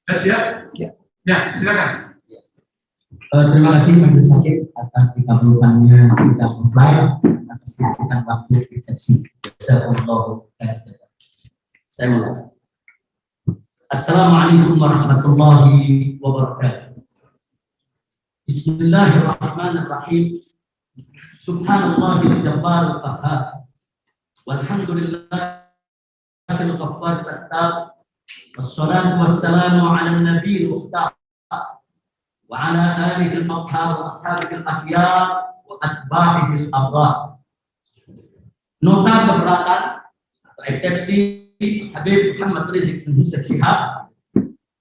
Siap? Ya. Ya, silakan. Terima kasih Majelis Hakim atas dikabulkannya sidang online atas diberikan waktu resepsi. Saya mulai. Assalamualaikum warahmatullahi wabarakatuh. Bismillahirrahmanirrahim. Subhanallahil jabbaril qahhar. Walhamdulillahil ghaffar sattar. Wassalatu wassalamu ala nabiyil mukhtar wa ala alihi al-athhar wa ashabihi al-akhyar wa atba'ihi al-abrar. Nota keberatan atau eksepsi Habib Muhammad Rizik bin Syihab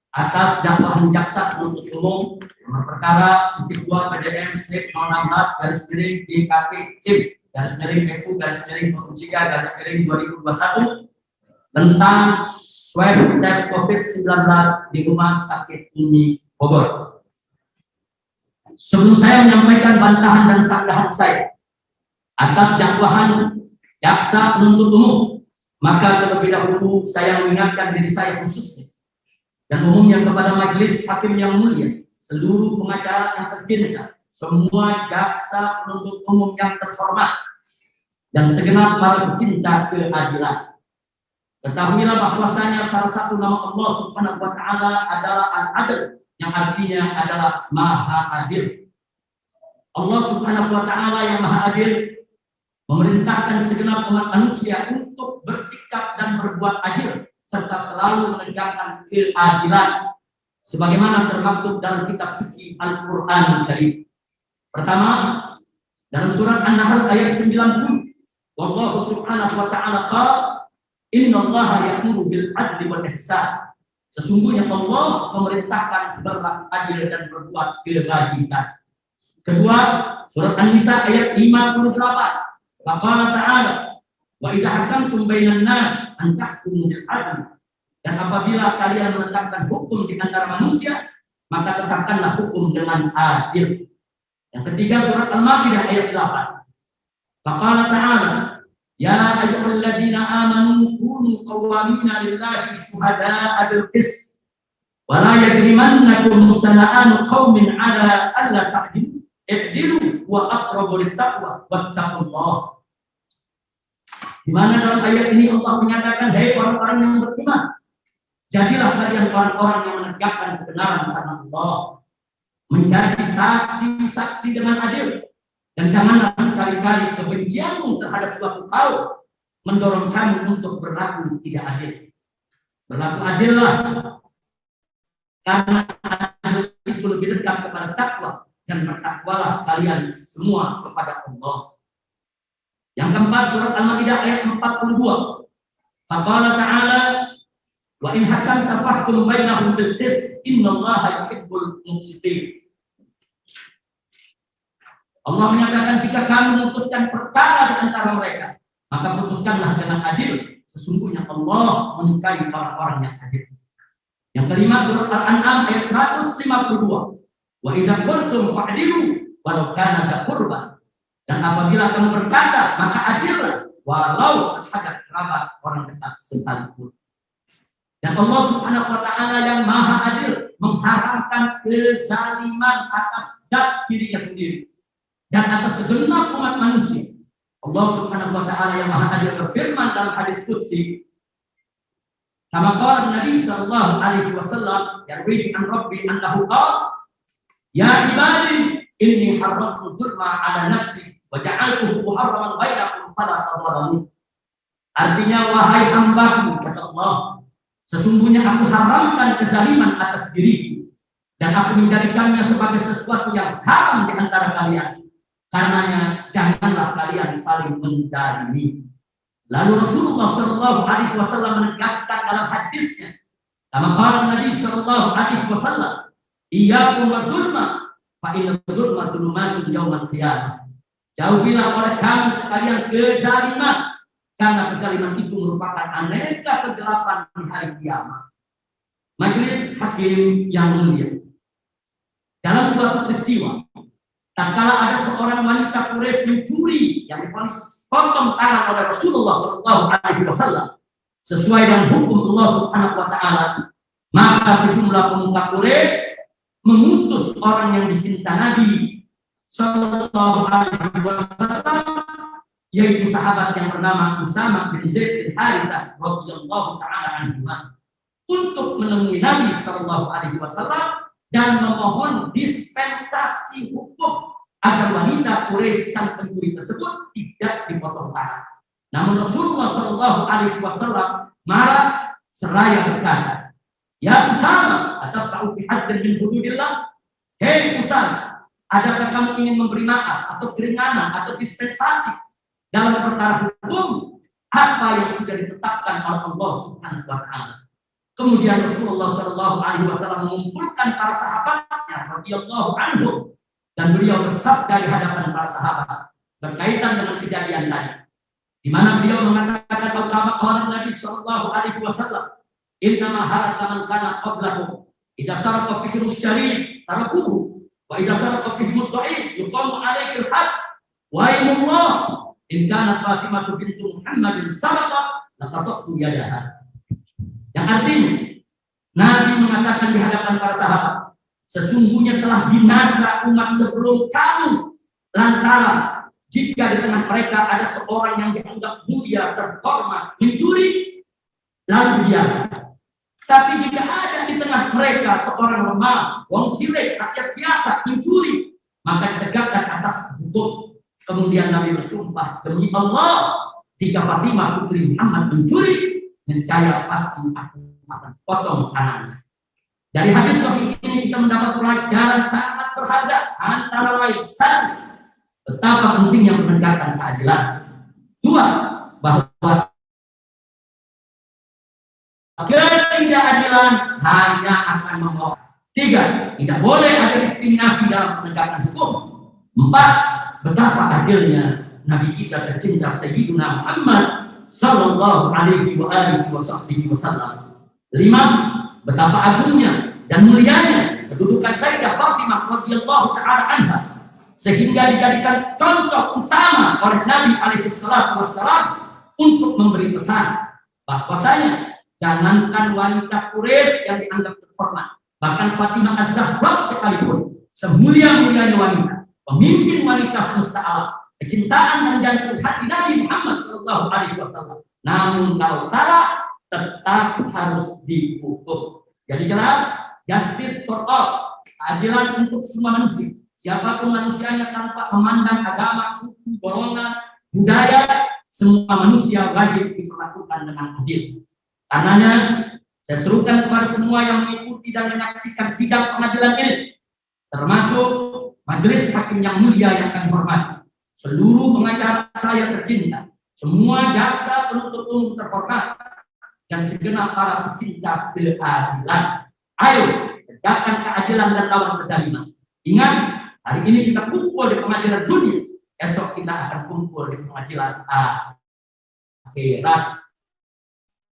atas dakwaan jaksa penuntut umum nomor perkara 2 PDM Slip 016 garis miring DKP CIP garis miring EPU garis miring 03 garis miring 2021 tentang swab tes COVID-19 di Rumah Sakit Umi Bogor. Sebelum saya menyampaikan bantahan dan sanggahan saya atas dakwaan jaksa penuntut umum, maka terlebih dahulu saya mengingatkan diri saya khususnya dan umumnya kepada majelis hakim yang mulia, seluruh pengacara yang tercinta, semua jaksa penuntut umum yang terhormat, dan segenap para pecinta keadilan. Ketahuilah bahwasanya salah satu nama Allah Subhanahu wa taala adalah Al-Adil, yang artinya adalah Maha Adil. Allah Subhanahu wa taala yang Maha Adil memerintahkan segenap umat manusia untuk bersikap dan berbuat adil serta selalu menegakkan keadilan sebagaimana termaktub dalam kitab suci Al-Qur'an Karim. Pertama, dalam surat An-Nahl ayat 90, wallahu subhanahu wa ta'ala qala innallaha ya'muru bil adli wal ihsan. Sesungguhnya Allah memerintahkan berlaku adil dan berbuat kebajikan. Kedua, surat An-Nisa ayat 58. Faqala ta'ala wa idza hakamtum bainan nas an tahkumu bil adl. Dan apabila kalian menetapkan hukum di antara manusia, maka tetapkanlah hukum dengan adil. Yang ketiga, surat Al-Maidah ayat 8. Faqala ta'ala ya ayyuhalladzina amanu kunu qawwamina lillahi syuhada'a bil qist wa la yajrimannakum sana'anu qaumin 'ala alla ta'dilu i'dilu wa aqrabu littaqwa wattaqullah. Di mana dalam ayat ini Allah menyatakan, hai orang-orang yang beriman, jadilah kalian orang-orang yang menegakkan kebenaran karena Allah, menjadi saksi-saksi dengan adil, dan janganlah sekali-kali kebencianmu terhadap suatu kaum mendorong kamu untuk berlaku tidak adil. Berlaku adillah, karena adil itu lebih dekat kepada takwa, dan bertakwalah kalian semua kepada Allah. Yang keempat, surat Al-Maidah ayat 42. Faqala ta'ala wa in hakamta fahkum bainahum bil qist innallaha yuhibbul muqsitin. Allah menyatakan jika kamu memutuskan perkara di antara mereka, maka putuskanlah dengan adil. Sesungguhnya Allah menyukai orang-orang yang adil. Yang kelima, surat Al-An'am ayat 152. Wa idza qultum fa'dilu walau kana dha qurba. Dan apabila kamu berkata, maka adillah walau terhadap kerabat orang dekat sekalipun. Dan Allah Subhanahu wa taala yang Maha Adil mengharamkan kezaliman atas zat dirinya sendiri dan atas segenap umat manusia. Allah Subhanahu wa taala yang Maha Adil berfirman dalam hadis qudsi, kama qala Nabi sallallahu alaihi wasallam yarwi an rabbi annahu qala ya ibadi inni haramtu dzulma ala nafsi wa ja'altuhu muharraman bainakum fala tadhalamu. Artinya, wahai hambaku, kata Allah, sesungguhnya aku haramkan kezaliman atas diriku dan aku menjadikannya sebagai sesuatu yang haram di antara kalian. Karenanya janganlah kalian saling menzalimi. Lalu Rasulullah sallallahu alaihi wasallam menegaskan dalam hadisnya, kama qala Nabi sallallahu alaihi wasallam, iyyakum wadzulma fa inna dzulma dzulumatun yaumal qiyamah. Jauhilah oleh kamu sekalian kezaliman, karena kezaliman itu merupakan aneka kegelapan di hari kiamat. Majelis hakim yang mulia, dalam suatu peristiwa, tatkala ada seorang wanita Quraisy mencuri yang divonis potong tangan oleh Rasulullah sallallahu alaihi wasallam sesuai dengan hukum Allah Subhanahu wa taala, Maka sejumlah pemuka Quraisy mengutus orang yang dicinta Nabi Sallallahu Alaihi Wasallam, yaitu sahabat yang bernama Usamah bin Zaid bin Harithah radhiyallahu taala anhu, untuk menemui Nabi Sallallahu Alaihi Wasallam dan memohon dispensasi hukum agar wanita Quraisy sang pencuri tersebut tidak dipotong tangan. Namun Rasulullah Sallallahu Alaihi Wasallam marah seraya berkata, "Ya Usamah, atas ta'u fi haddin min hududillah." Hei Usamah, adakah kamu ingin memberi maaf atau keringanan atau dispensasi dalam perkara hukum apa yang sudah ditetapkan oleh Allah Subhanahu wa taala? Kemudian Rasulullah Shallallahu Alaihi Wasallam mengumpulkan para sahabatnya radhiyallahu anhum dan beliau bersabda di hadapan para sahabat berkaitan dengan kejadian tadi, di mana beliau mengatakan bahwa Nabi Shallallahu Alaihi Wasallam, "Inna ma halaka man kana qablahu idza saraqa fihi syarif tarakuhu wa idza saraqa fihi mudda'i yuqamu alaihi al-had wa ayyullah in kana Fatimah bintu Muhammadin saraqat laqattu yadaha." Yang artinya Nabi mengatakan di hadapan para sahabat, sesungguhnya telah binasa umat sebelum kamu lantaran jika di tengah mereka ada seorang yang dianggap mulia terhormat mencuri lalu dia. Tapi jika ada di tengah mereka seorang lemah, wong cilik, rakyat biasa mencuri, maka ditegakkan atas hukum. Kemudian Nabi bersumpah, demi Allah, jika Fatimah putri Muhammad mencuri, niscaya pasti aku akan potong tangannya. Dari hadis sahih ini kita mendapat pelajaran sangat berharga, antara lain satu, betapa pentingnya menegakkan keadilan. Dua, bahwa ketidakadilan hanya akan membawa. Tiga, tidak boleh ada diskriminasi dalam penegakan hukum. Empat, betapa adilnya Nabi kita tercinta Sayyidina Muhammad Sallallahu Alaihi Wasallam. Lima, betapa agungnya dan mulianya kedudukan Sayyidah Fatimah radhiyallahu taala anha, sehingga dijadikan contoh utama oleh Nabi alaihi salatu wassalam untuk memberi pesan bahwasanya jangankan wanita Quraisy yang dianggap terhormat, bahkan Fatimah Az-Zahra sekalipun, semulia-mulianya wanita, pemimpin wanita semesta alam, kecintaan dan jantung hati Nabi Muhammad Sallallahu Alaihi Wasallam. Namun kalau salah tetap harus dihukum. Jadi jelas, justice for all, keadilan untuk semua manusia, siapapun manusianya tanpa memandang agama, suku, golongan, budaya, semua manusia wajib diperlakukan dengan adil. Karenanya saya serukan kepada semua yang mengikuti dan menyaksikan sidang pengadilan ini, termasuk majelis hakim yang mulia yang kami hormati, seluruh pengacara saya tercinta, semua jaksa penuntut umum terhormat, dan segenap para pecinta keadilan. Ayo tegakkan keadilan dan lawan kezaliman. Ingat, hari ini kita kumpul di pengadilan dunia, esok kita akan kumpul di pengadilan akhirat.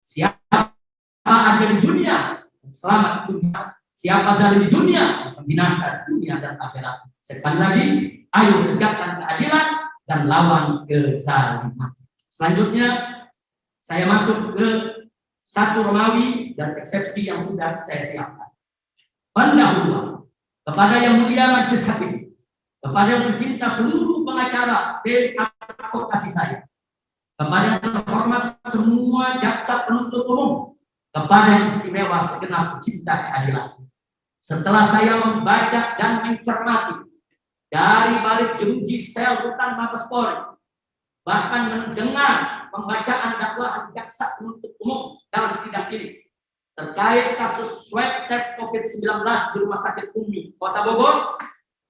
Siapa ada di dunia, selamat dunia. Siapa zalim di dunia, binasa dunia dan akhirat. Sekali lagi, ayo tegakkan keadilan dan lawan kezaliman. Selanjutnya, saya masuk ke 1 Romawi dan eksepsi yang sudah saya siapkan. Pendahuluan kepada yang mulia majelis hakim, kepada yang tercinta seluruh pengacara dan advokasi saya, kepada yang terhormat semua jaksa penuntut umum, kepada yang istimewa segenap pecinta keadilan. Setelah saya membaca dan mencermati dari balik jeruji sel rutan Mabes Polri, bahkan mendengar pembacaan dakwaan jaksa penuntut umum dalam sidang ini terkait kasus swab tes COVID-19 di Rumah Sakit Umi, Kota Bogor,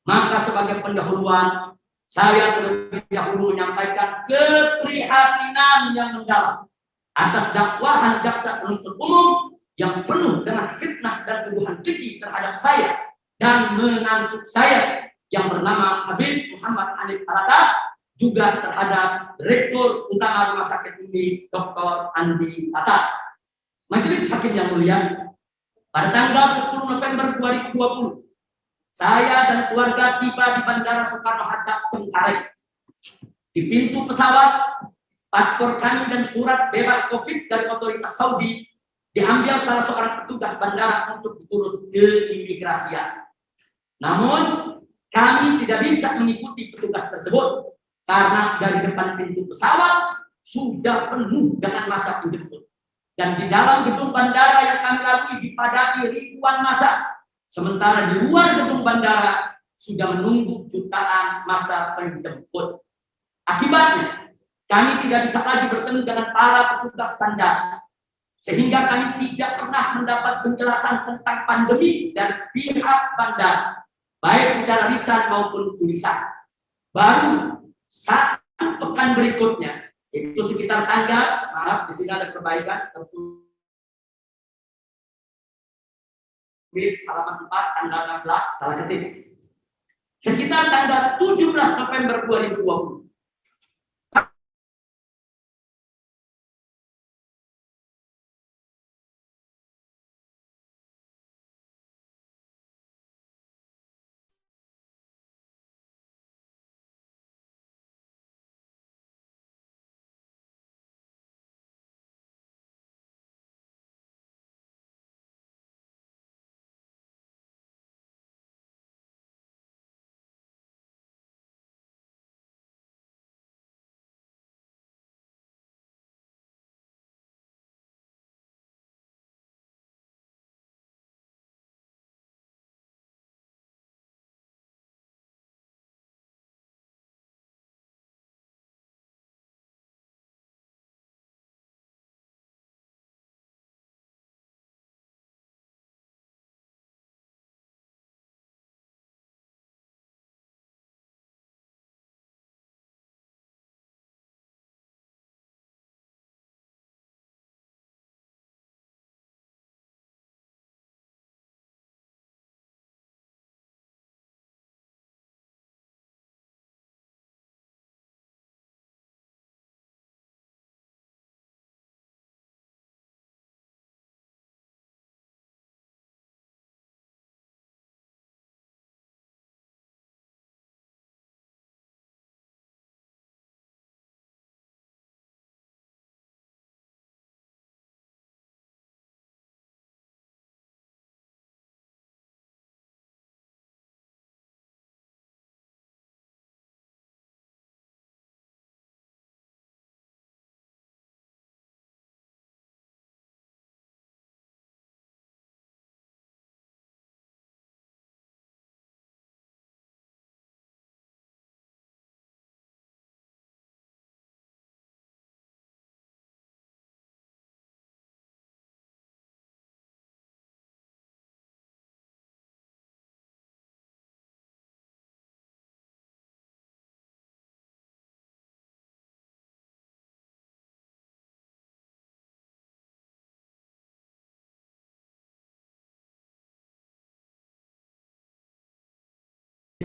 maka sebagai pendahuluan saya terlebih dahulu menyampaikan keprihatinan yang mendalam atas dakwaan jaksa penuntut umum yang penuh dengan fitnah dan tuduhan keji terhadap saya dan menantu saya yang bernama Habib Muhammad Hanif Alatas, juga terhadap Direktur Utama Rumah Sakit Umi Dr. Andi Atta. Majelis Hakim yang mulia, pada tanggal 10 November 2020, saya dan keluarga tiba di Bandara Soekarno-Hatta, Cengkareng. Di pintu pesawat, paspor kami dan surat bebas COVID dari otoritas Saudi diambil salah seorang petugas bandara untuk diurus keimigrasian. Namun kami tidak bisa mengikuti petugas tersebut karena dari depan pintu pesawat sudah penuh dengan massa penjemput. Dan di dalam gedung bandara yang kami lalui dipadati ribuan massa. Sementara di luar gedung bandara sudah menunggu jutaan massa penjemput. Akibatnya, kami tidak bisa lagi bertemu dengan para petugas bandara. Sehingga kami tidak pernah mendapat penjelasan tentang pandemi dari pihak bandara, baik secara lisan maupun tulisan. Baru satu pekan berikutnya, itu sekitar tanggal, maaf di sini ada perbaikan, tertulis halaman 4 tanggal 16 salah ketik. Sekitar tanggal 17 November 2020.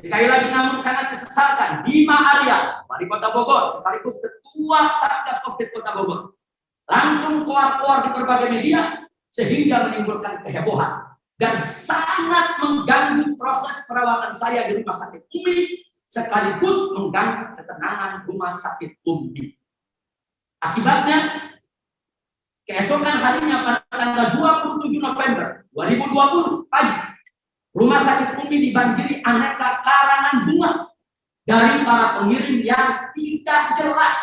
Sekali lagi namun sangat disesalkan, Bima Arya, Wali Kota Bogor, sekaligus Ketua Satgas Covid Kota Bogor, langsung keluar di berbagai media sehingga menimbulkan kehebohan dan sangat mengganggu proses perawatan saya di Rumah Sakit Umi, sekaligus mengganggu ketenangan Rumah Sakit Umi. Akibatnya, keesokan harinya pada tanggal 27 November 2020 pagi, Rumah Sakit Umi dibanjiri aneka karangan bunga dari para pengirim yang tidak jelas,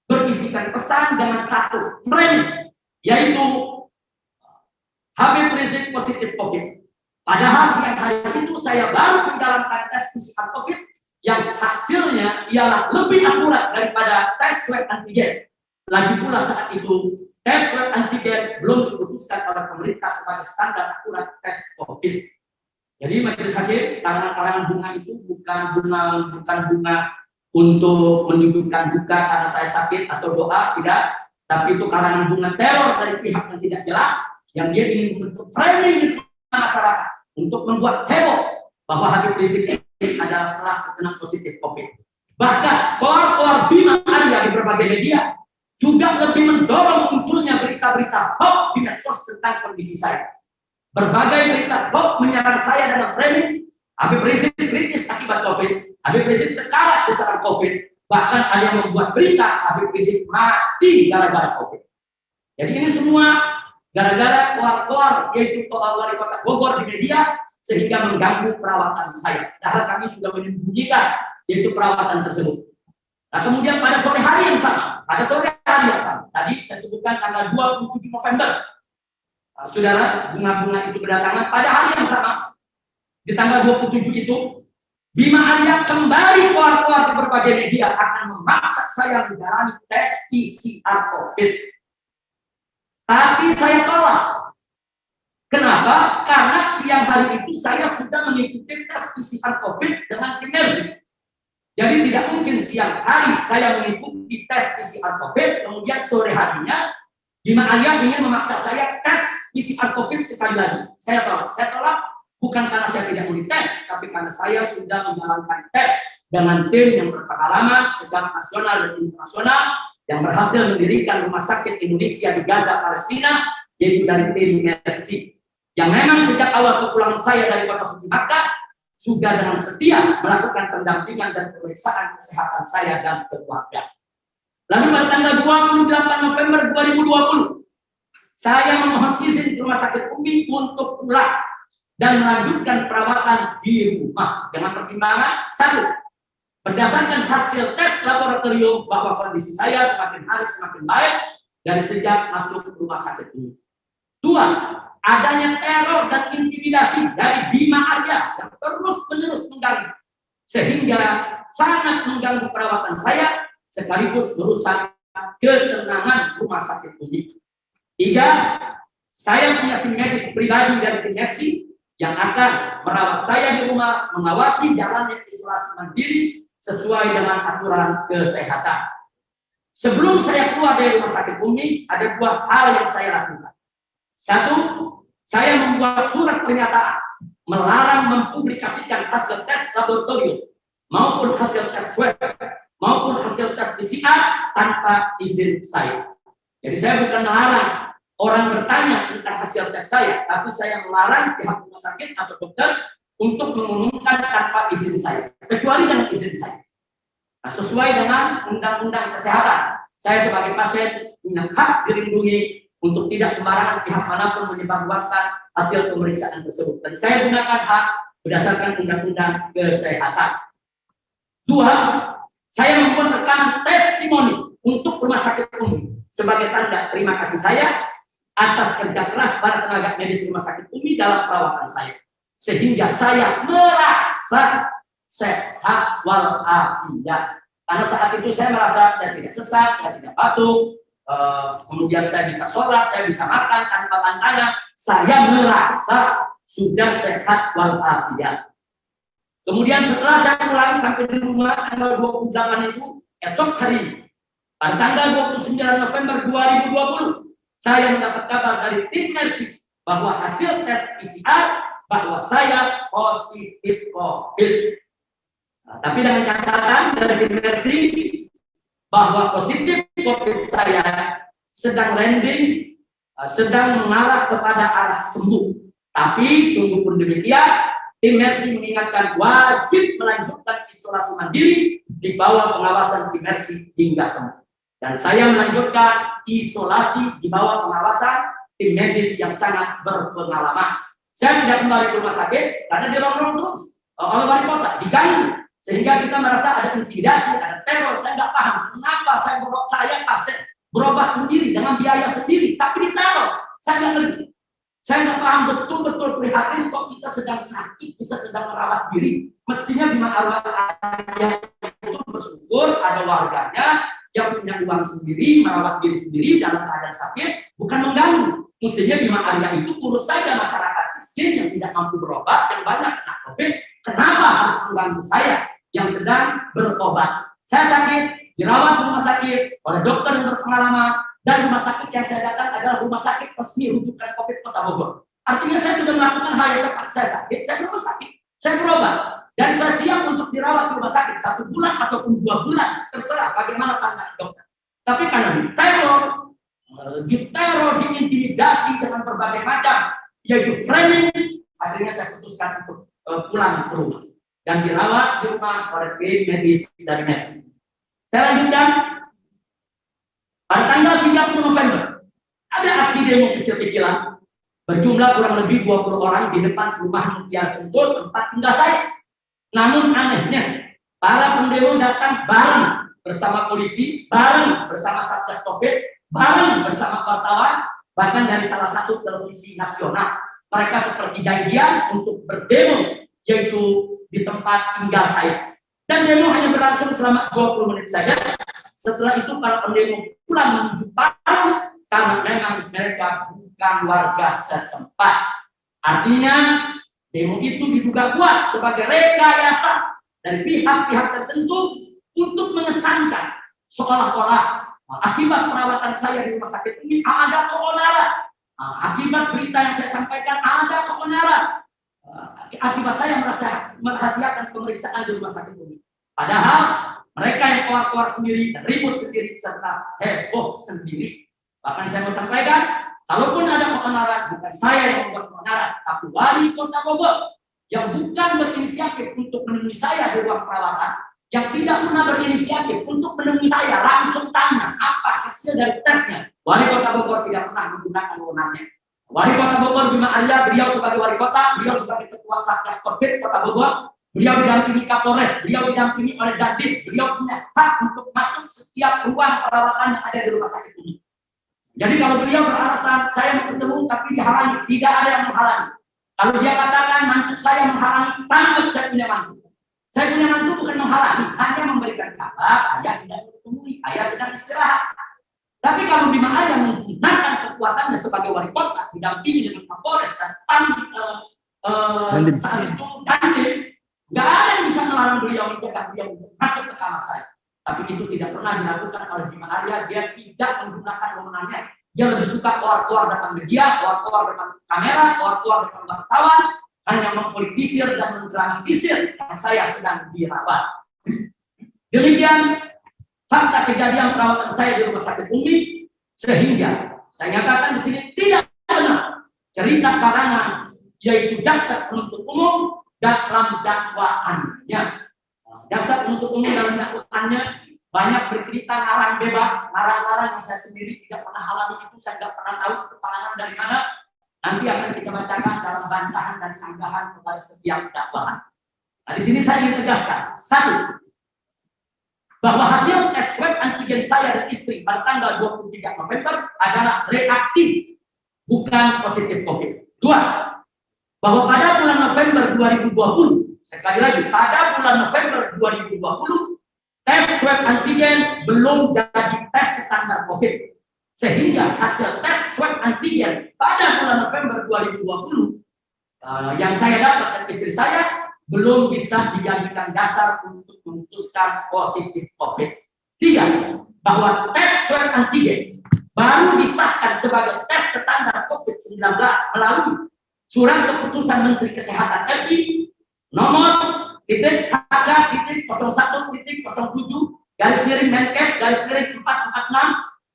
berisikan pesan dengan satu frame, yaitu Habib Rizik positif COVID. Padahal siang hari itu saya baru menjalankan tes PCR COVID yang hasilnya ialah lebih akurat daripada tes swab antigen. Lagi pula saat itu tes swab antigen belum diputuskan oleh pemerintah sebagai standar akurat tes COVID. Jadi majelis hakim, karangan bunga itu bukan bunga untuk menunjukkan duka karena saya sakit atau doa, tidak. Tapi itu karangan bunga teror dari pihak yang tidak jelas, yang dia ingin membentuk framing di masyarakat untuk membuat heboh bahwa Habib Rizik adalah terkena positif COVID. Bahkan keluar Bima Arya di berbagai media juga lebih mendorong munculnya berita-berita hoax di medsos tentang kondisi saya. Berbagai berita hoax menyerang saya dalam framing Habib Rizik kritis akibat COVID, Habib Rizik sekarat diserang COVID, bahkan ada yang membuat berita Habib Rizik mati gara-gara COVID. Jadi ini semua gara-gara keluar yaitu wali kota Bogor di media sehingga mengganggu perawatan saya. Padahal kami sudah menyembunyikan yaitu perawatan tersebut. Nah, kemudian pada sore hari yang sama, tadi saya sebutkan tanggal 27 November, saudara, bunga-bunga itu berdatangan pada hari yang sama, di tanggal 27 itu, Bima Arya kembali keluar di berbagai media akan memaksa saya menjalani tes PCR COVID. Tapi saya tolak. Kenapa? Karena siang hari itu saya sudah mengikuti tes PCR COVID dengan tim Mercy. Jadi tidak mungkin siang hari saya mengikuti tes PCR COVID, kemudian sore harinya Bima Arya ingin memaksa saya tes PCR COVID sekali lagi. Saya tolak bukan karena saya tidak mau dites, tapi karena saya sudah menjalankan tes dengan tim yang berpengalaman secara nasional dan internasional yang berhasil mendirikan rumah sakit Indonesia di Gaza, Palestina, yaitu dari tim Mercy. Yang memang sejak awal kepulangan saya dari kota suci Makkah sudah dengan setia melakukan pendampingan dan pemeriksaan kesehatan saya dan keluarga. Lalu pada tanggal 28 November 2020, saya memohon izin ke Rumah Sakit Umi untuk pulang dan melanjutkan perawatan di rumah dengan pertimbangan satu, berdasarkan hasil tes laboratorium bahwa kondisi saya semakin hari semakin baik dari sejak masuk ke rumah sakit ini. Dua, adanya teror dan intimidasi dari Bima Arya yang terus-menerus mengganggu sehingga sangat mengganggu perawatan saya sekaligus merusak ketenangan rumah sakit ini. Tiga, saya punya tim medis pribadi dari tim Mercy yang akan merawat saya di rumah, mengawasi jalannya isolasi mandiri sesuai dengan aturan kesehatan. Sebelum saya keluar dari rumah sakit Umi, ada dua hal yang saya lakukan. Satu, saya membuat surat pernyataan melarang mempublikasikan hasil tes laboratorium maupun hasil tes swab maupun hasil tes PCR tanpa izin saya. Jadi saya bukan melarang orang bertanya tentang hasil tes saya, tapi saya melarang pihak rumah sakit atau dokter untuk mengumumkan tanpa izin saya, kecuali dengan izin saya. Nah, sesuai dengan undang-undang kesehatan, saya sebagai pasien punya hak dilindungi untuk tidak sembarangan pihak manapun menyebarluaskan hasil pemeriksaan tersebut. Dan saya gunakan hak berdasarkan undang-undang kesehatan. Dua, saya membuat rekaman testimoni untuk rumah sakit umum sebagai tanda terima kasih saya atas kerja keras para tenaga medis rumah sakit Umi dalam perawatan saya, sehingga saya merasa sehat walafiat. Karena saat itu saya merasa saya tidak sesat, saya tidak batuk, kemudian saya bisa sholat, saya bisa makan tanpa tantangan. Saya merasa sudah sehat walafiat. Kemudian setelah saya pulang sampai di rumah tanggal 28 itu, esok hari pada tanggal 29 November 2020, saya mendapat kabar dari tim Mercy bahwa hasil tes PCR bahwa saya positif COVID. Nah, tapi dengan catatan dari tim Mercy bahwa positif COVID saya sedang landing, sedang mengarah kepada arah sembuh. Tapi sungguh pun demikian, tim Mercy mengingatkan wajib melanjutkan isolasi mandiri di bawah pengawasan tim Mercy hingga sembuh. Dan saya melanjutkan isolasi di bawah pengawasan tim medis yang sangat berpengalaman. Saya tidak kembali ke rumah sakit karena dirongrong terus oleh wali kota, diganggu, sehingga kita merasa ada intimidasi, ada teror. Saya nggak paham kenapa saya pasien berobat sendiri dengan biaya sendiri, tapi diteror. Saya nggak ngerti. Saya nggak paham betul-betul prihatin kok kita sedang sakit bisa sedang merawat diri. Mestinya Bima Arya itu bersyukur ada warganya yang punya uang sendiri, merawat diri sendiri dalam keadaan sakit, bukan mengganggu. Mestinya Bima Arya itu urus saja masyarakat miskin yang tidak mampu berobat, yang banyak kena COVID. Kenapa harus mengganggu saya yang sedang berobat? Saya sakit, dirawat di rumah sakit oleh dokter yang berpengalaman, dan rumah sakit yang saya datang adalah rumah sakit resmi rujukan COVID Kota Bogor. Artinya saya sudah melakukan hal yang tepat. Saya sakit, saya di rumah sakit, saya berobat. Dan saya siap untuk dirawat di rumah sakit 1 bulan ataupun 2 bulan, terserah bagaimana pandangan dokter. Tapi karena diteror, diintimidasi dengan berbagai macam, yaitu framing, akhirnya saya putuskan untuk pulang ke rumah dan dirawat di rumah oleh tim medis dari Mercy. Saya lanjutkan pada tanggal 30 November, Ada aksi demo kecil-kecilan berjumlah kurang lebih 20 orang di depan rumah Mutiara Sentul, tempat tinggal saya. Namun anehnya, para pendemo datang bareng bersama polisi, bareng bersama Satgas Covid, bareng bersama wartawan, bahkan dari salah satu televisi nasional. Mereka seperti janjian untuk berdemo, yaitu di tempat tinggal saya. Dan demo hanya berlangsung selama 20 menit saja. Setelah itu para pendemo pulang menuju Palu karena memang mereka bukan warga setempat. Artinya demo itu diduga kuat sebagai rekayasa dari pihak-pihak tertentu untuk mengesankan seolah-olah akibat perawatan saya di rumah sakit ini ada keonaran. Akibat berita yang saya sampaikan ada keonaran. Akibat saya merahasiakan pemeriksaan di rumah sakit ini. Padahal mereka yang keluar sendiri dan ribut sendiri serta heboh sendiri. Bahkan saya mau sampaikan, kalaupun ada keonaran, bukan saya yang membuat keonaran, tapi wali kota Bogor yang bukan berinisiatif untuk menemui saya di ruang perawatan, yang tidak pernah berinisiatif untuk menemui saya, langsung tanya apa hasil dari tesnya. Wali kota Bogor tidak pernah menggunakan wewenangnya. Wali kota Bogor Bima Arya, beliau sebagai wali kota, beliau sebagai ketua Satgas Covid Kota Bogor, beliau didampingi Kapolres, beliau didampingi oleh Dandim, beliau punya hak untuk masuk setiap ruang perawatan yang ada di rumah sakit ini. Jadi kalau beliau beralasan saya mau ketemu tapi dihalangi, tidak ada yang menghalangi. Kalau dia katakan mantu saya menghalangi, tangkap saya punya mantu. Saya punya mantu bukan menghalangi, hanya memberikan kabar ayah tidak ditemui, ayah sedang istirahat. Tapi kalau Bima Arya menggunakan kekuatannya sebagai wali kota, didampingi dengan Kapolres dan saat itu Dandim, nggak ada yang bisa melarang beliau mencegah beliau untuk masuk ke kamar saya. Tapi itu tidak pernah dilakukan oleh Bima Arya. Dia tidak menggunakan wewenangnya. Dia lebih suka keluar depan media, keluar depan kamera, keluar depan wartawan, hanya mempolitisir dan mendramatisir yang saya sedang dirawat. Demikian fakta kejadian perawatan saya di rumah sakit Umi, sehingga saya nyatakan di sini tidak benar cerita karangan yaitu jaksa penuntut umum dalam dakwaannya. Jaksa penuntut umum dalam dakwaannya banyak bercerita ngarang bebas, ngarang-ngarang yang saya sendiri tidak pernah alami itu, saya tidak pernah tahu keterangan dari mana. Nanti akan kita bacakan dalam bantahan dan sanggahan kepada setiap dakwaan. Nah, di sini saya ingin tegaskan, satu, bahwa hasil tes swab antigen saya dan istri pada tanggal 23 November adalah reaktif, bukan positif COVID. Dua, bahwa pada bulan November 2020, sekali lagi, pada bulan November 2020, tes swab antigen belum jadi tes standar COVID. Sehingga hasil tes swab antigen pada bulan November 2020 yang saya dapat dari istri saya belum bisa dijadikan dasar untuk memutuskan positif COVID. Tiga, bahwa tes swab antigen baru disahkan sebagai tes standar COVID-19 melalui Surat Keputusan Menteri Kesehatan RI nomor HK-01.07 Menkes /446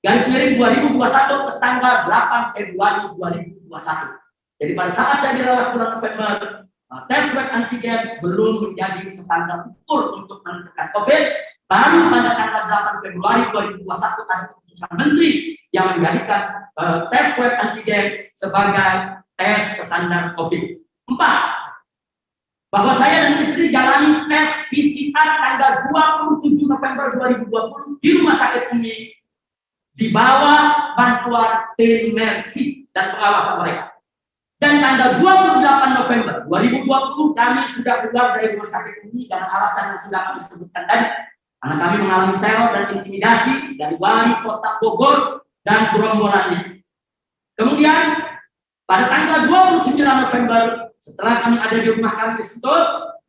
2021 tanggal 8 Februari 2021. Jadi pada saat saya dirawat bulan November, tes swab antigen belum menjadi standar ukur untuk menentukan COVID. Baru pada tanggal 8 Februari 2021 ada keputusan Menteri yang menjadikan tes swab antigen sebagai tes standar COVID. 4. Bahwa saya dan istri jalani tes PCR tanggal 27 November 2020 di Rumah Sakit Umi di bawah bantuan tim Mercy dan pengawasan mereka. Dan tanggal 28 November 2020 kami sudah keluar dari Rumah Sakit Umi dengan alasan yang sudah kami sebutkan tadi. Karena kami mengalami teror dan intimidasi dari wali kota Bogor dan gerombolannya. Kemudian pada tanggal 29 November setelah kami ada di rumah kami di Sentul,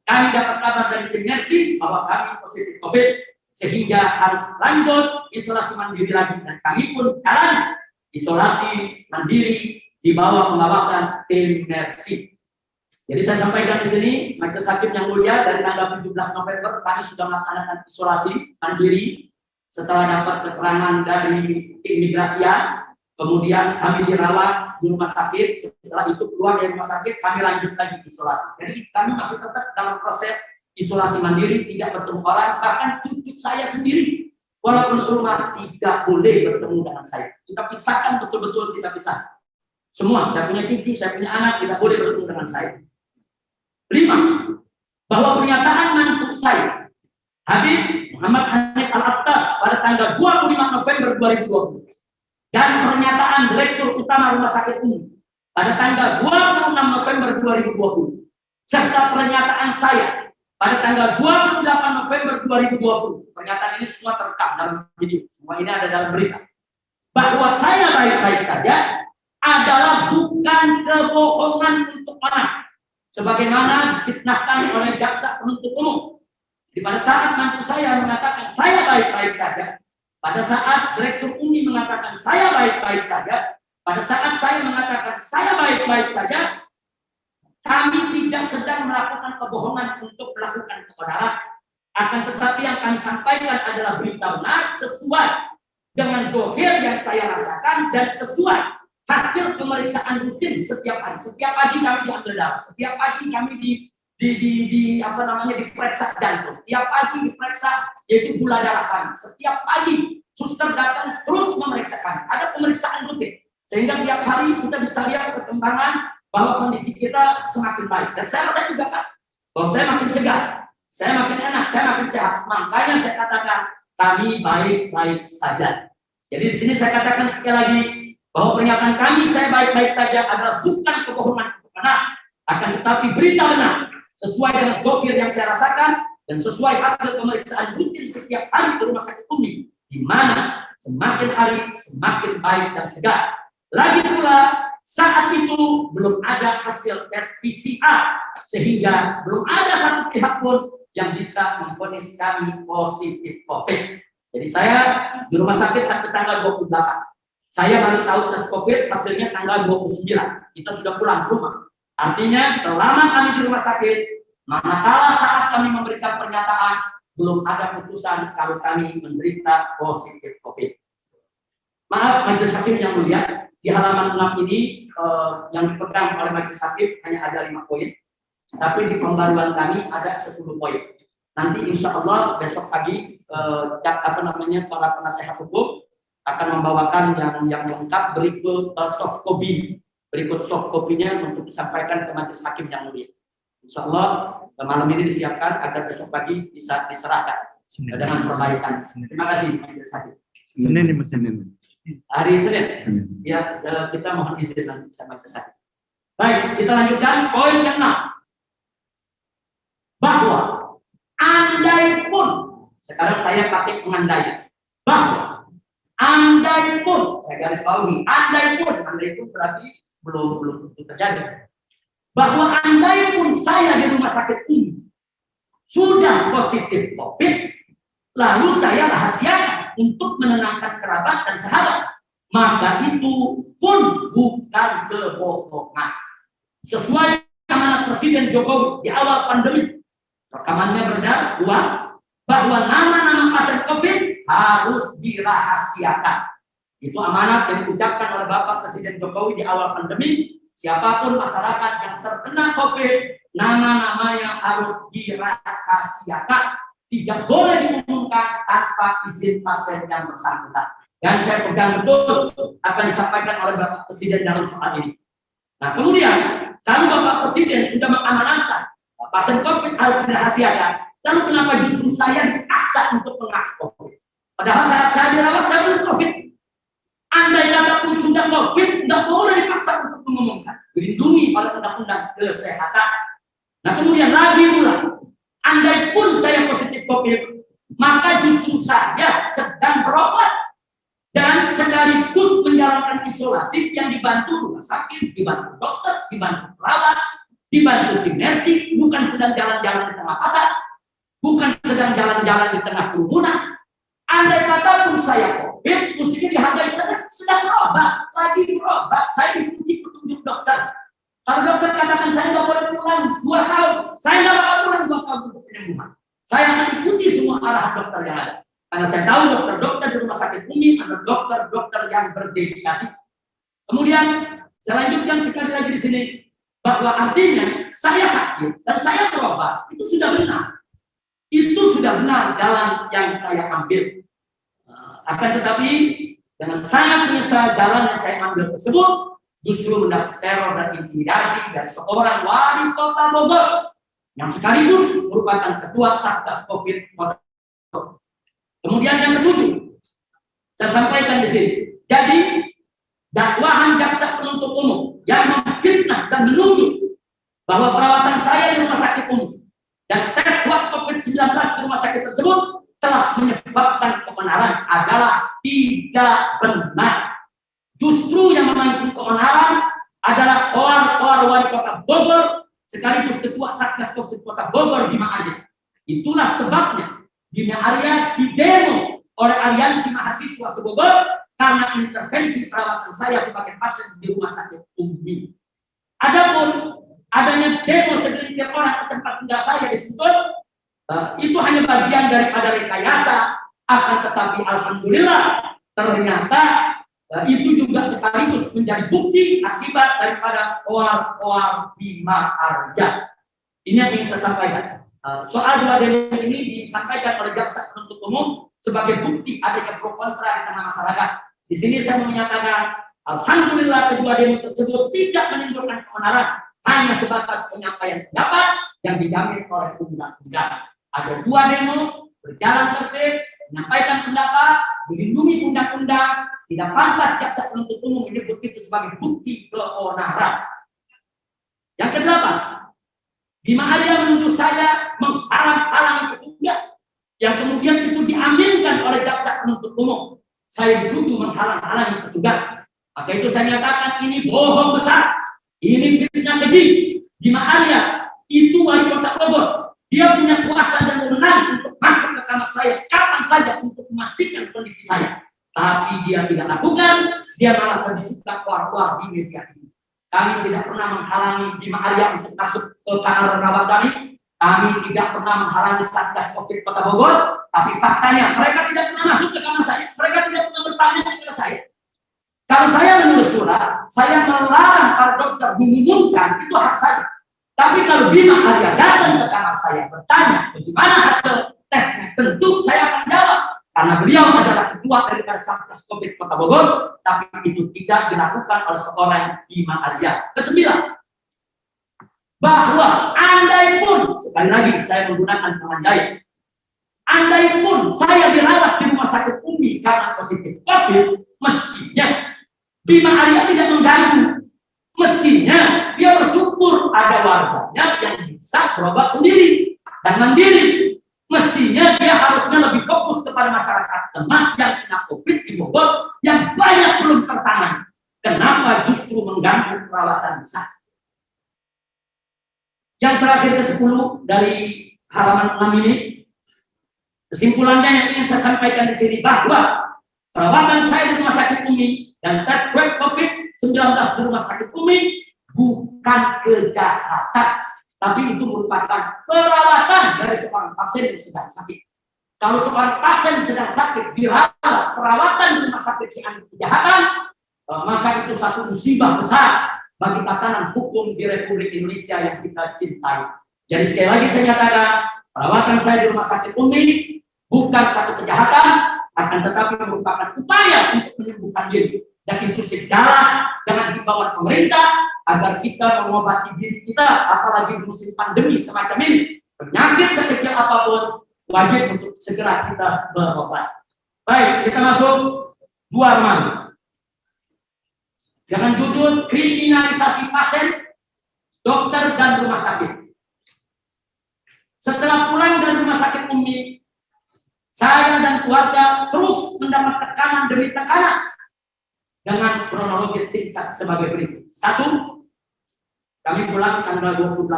kami dapat kabar dari tim Mercy bahwa kami positif COVID, sehingga harus lanjut isolasi mandiri lagi, dan kami pun jalan isolasi mandiri di bawah pengawasan tim Mercy. Jadi saya sampaikan di sini, Majelis Hakim yang mulia, dari tanggal 17 November kami sudah melaksanakan isolasi mandiri setelah dapat keterangan dari imigrasian. Kemudian kami dirawat di rumah sakit. Setelah itu keluar dari rumah sakit, kami lanjut lagi isolasi. Jadi kami masih tetap dalam proses isolasi mandiri, tidak bertemu orang. Bahkan cucu saya sendiri walaupun serumah tidak boleh bertemu dengan saya. Kita pisahkan betul-betul, kita pisah. Semua, saya punya cucu, saya punya anak, tidak boleh bertemu dengan saya. 5. Bahwa pernyataan mantu saya, Habib Muhammad Hanif Al-Attas pada tanggal 25 November 2020 dan pernyataan Direktur Utama Rumah Sakit Umi pada tanggal 26 November 2020 serta pernyataan saya pada tanggal 28 November 2020, pernyataan ini semua terekam dalam video, semua ini ada dalam berita, bahwa saya baik-baik saja adalah bukan kebohongan untuk orang, sebagaimana difitnahkan oleh jaksa penuntut umum. Di pada saat mantu saya mengatakan saya baik-baik saja, pada saat Direktur Umi mengatakan saya baik-baik saja, pada saat saya mengatakan saya baik-baik saja, kami tidak sedang melakukan kebohongan untuk melakukan kebenaran. Akan tetapi yang kami sampaikan adalah berita benar sesuai dengan dohir yang saya rasakan dan sesuai hasil pemeriksaan rutin setiap hari. Setiap pagi kami diambil darah, setiap pagi kami diperiksa jantung, setiap pagi diperiksa yaitu gula darah kami. Setiap pagi suster datang terus memeriksa kami. Ada pemeriksaan rutin sehingga tiap hari kita bisa lihat perkembangan bahwa kondisi kita semakin baik. Dan saya rasa juga Pak, bahwa saya makin segar, saya makin enak, saya makin sehat. Makanya saya katakan kami baik-baik saja. Jadi di sini saya katakan sekali lagi bahwa pernyataan kami saya baik-baik saja adalah bukan kebohongan untuk benar, akan tetapi berita benar sesuai dengan dohir yang saya rasakan dan sesuai hasil pemeriksaan rutin setiap hari di Rumah Sakit Umi, di mana semakin hari semakin baik dan segar. Lagi pula saat itu belum ada hasil tes PCR sehingga belum ada satu pihak pun yang bisa memvonis kami positif COVID. Jadi saya di rumah sakit sampai tanggal 28. Saya baru tahu tes COVID hasilnya tanggal 29. Kita sudah pulang ke rumah. Artinya selama kami di rumah sakit, manakala saat kami memberikan pernyataan, belum ada putusan kalau kami menderita positif COVID. Maaf majelis hakim yang mulia, di halaman 6 ini yang dipegang oleh majelis hakim hanya ada 5 poin, tapi di pembaruan kami ada 10 poin. Nanti insya Allah besok pagi para penasehat hukum akan membawakan yang lengkap berikut soft copy, berikut soft copy-nya untuk disampaikan ke majelis hakim yang mulia. Insya Allah malam ini disiapkan agar besok pagi bisa diserahkan dengan perbaikan. Terima kasih majelis hakim. Senin. Hari Senin. Ya, kita mohon izin nanti sama saya. Baik, kita lanjutkan poin ke-6. Bahwa andai pun, sekarang saya pakai pengandaian, bahwa andai pun, saya garis bawahi, andai pun berarti belum terjadi. Bahwa andai pun saya di rumah sakit ini sudah positif COVID, lalu saya rahasiakan untuk menenangkan kerabat dan sahabat, maka itu pun bukan kebohongan. Sesuai amanat Presiden Jokowi di awal pandemi, rekamannya beredar luas bahwa nama-nama pasien COVID harus dirahasiakan. Itu amanat yang diucapkan oleh Bapak Presiden Jokowi di awal pandemi. Siapapun masyarakat yang terkena COVID, nama-namanya harus dirahasiakan. Tidak boleh diumumkan tanpa izin pasien yang bersangkutan. Dan saya pegang betul akan disampaikan oleh Bapak Presiden dalam soal ini. Nah kemudian, kalau Bapak Presiden sudah mengamanatkan pasien COVID harus dirahasiakan, lalu kenapa justru saya dipaksa untuk mengaku COVID? Padahal saat saya dirawat saya belum COVID. Andai kata pun sudah COVID, tidak boleh dipaksa untuk mengumumkan. Dilindungi oleh undang-undang kesehatan. Nah kemudian lagi pula, andai pun saya positif COVID, maka justru saya sedang berobat dan sekaligus menjalankan isolasi yang dibantu rumah sakit, dibantu dokter, dibantu perawat, dibantu tim nursing, bukan sedang jalan-jalan di tengah pasar, bukan sedang jalan-jalan di tengah kerumunan. Andai kata pun saya COVID, mestinya dihargai sedang berobat, lagi berobat, saya diikuti petunjuk dokter. Kalau dokter katakan saya nggak boleh pulang 2 tahun, saya nggak bakal pulang 2 tahun untuk penyembuhan. Saya akan ikuti semua arahan dokter yang ada. Karena saya tahu dokter-dokter di rumah sakit Umi adalah dokter-dokter yang berdedikasi. Kemudian saya lanjutkan sekali lagi di sini bahwa artinya saya sakit dan saya berobat itu sudah benar. Itu sudah benar jalan yang saya ambil. Akan tetapi dengan sangat menyesal jalan yang saya ambil tersebut justru mendapat teror dan intimidasi dari seorang wali kota Bogor yang sekaligus merupakan ketua Satgas Covid. Kemudian yang ketujuh, saya sampaikan di sini. Jadi dakwahan jaksa penuntut umum yang memfitnah dan menuduh bahwa perawatan saya di rumah sakit umum dan tes swab COVID-19 di rumah sakit tersebut telah menyebabkan kebenaran adalah tidak benar. Justru yang memancing kebenaran adalah koar wali kota Bogor sekaligus ketua Satgas Covid Kota Bogor Bima Arya. Itulah sebabnya Bima Arya didemo oleh Aliansi Mahasiswa Sebogor karena intervensi perawatan saya sebagai pasien di rumah sakit UMI. Adapun adanya demo segelintir orang ke tempat tinggal saya disebut itu hanya bagian daripada rekayasa, akan tetapi alhamdulillah ternyata itu juga sekaligus menjadi bukti akibat daripada koar Bima Arya. Ini yang ingin saya sampaikan. Soal dua demo ini disampaikan oleh jaksa penuntut umum sebagai bukti adanya pro kontra di tengah masyarakat. Di sini saya menyatakan alhamdulillah kedua demo tersebut tidak menimbulkan kebenaran, hanya sebatas penyampaian pendapat yang dijamin oleh undang-undang. Ada dua demo berjalan tertib, menyampaikan pendapat, melindungi undang-undang. Tidak pantas jaksa penuntut umum menyebut itu sebagai bukti keonaran. Yang kedelapan, Bima Arya menuduh saya menghalang-halangi petugas yang kemudian itu diambilkan oleh jaksa penuntut umum. Saya dituduh menghalang-halangi petugas. Maka itu saya nyatakan ini bohong besar, ini fitnah keji. Bima Arya itu wali kota Bogor. Dia punya kuasa dan wewenang untuk masuk ke kamar saya kapan saja untuk memastikan kondisi saya. Tapi dia tidak lakukan, dia malah berdiskusi keluar di media ini. Kami tidak pernah menghalangi Bima Arya untuk masuk ke kamar rawat kami. Kami tidak pernah menghalangi Satgas Covid Kota Bogor. Tapi faktanya mereka tidak pernah masuk ke kamar saya. Mereka tidak pernah bertanya kepada saya. Kalau saya menulis surat, saya melarang para dokter mengumumkan, itu hak saya. Tapi kalau Bima Arya datang ke kamar saya bertanya bagaimana hasil tesnya, tentu saya akan jawab. Karena beliau adalah ketua daripada Satgas Covid Kota Bogor, tapi itu tidak dilakukan oleh seorang Bima Arya. Kesembilan, bahwa andai pun, sekali lagi saya menggunakan pengandaian, andai pun saya dirawat di rumah sakit UMI karena positif COVID, mestinya Bima Arya tidak mengganggu. Mestinya dia bersyukur ada warganya yang bisa berobat sendiri dan mandiri. Mestinya dia harusnya lebih fokus kepada masyarakat Demak yang kena COVID di Bogor yang banyak belum tertangani. Kenapa justru mengganggu perawatan besar? Yang terakhir ke-10 dari halaman 6 ini, kesimpulannya yang ingin saya sampaikan di sini bahwa perawatan saya di rumah sakit UMI dan tes swab COVID-19 di rumah sakit UMI bukan kejahatan, tapi itu merupakan perawatan dari seorang pasien yang sedang sakit. Kalau seorang pasien sedang sakit dirawat perawatan di rumah sakit Cianjur kejahatan, maka itu satu musibah besar bagi tatanan hukum di Republik Indonesia yang kita cintai. Jadi sekali lagi saya nyatakan, perawatan saya di rumah sakit UMI bukan satu kejahatan, akan tetapi merupakan upaya untuk menyembuhkan diri. Dan itu sejalan dengan himbauan pemerintah agar kita mengobati diri kita, apalagi di musim pandemi semacam ini. Penyakit sekecil apapun wajib untuk segera kita berobat. Baik, kita masuk dua remaja. Dengan judul kriminalisasi pasien, dokter dan rumah sakit. Setelah pulang dari rumah sakit UMI, saya dan keluarga terus mendapat tekanan demi tekanan. Dengan kronologis singkat sebagai berikut. 1, kami pulang tanggal 29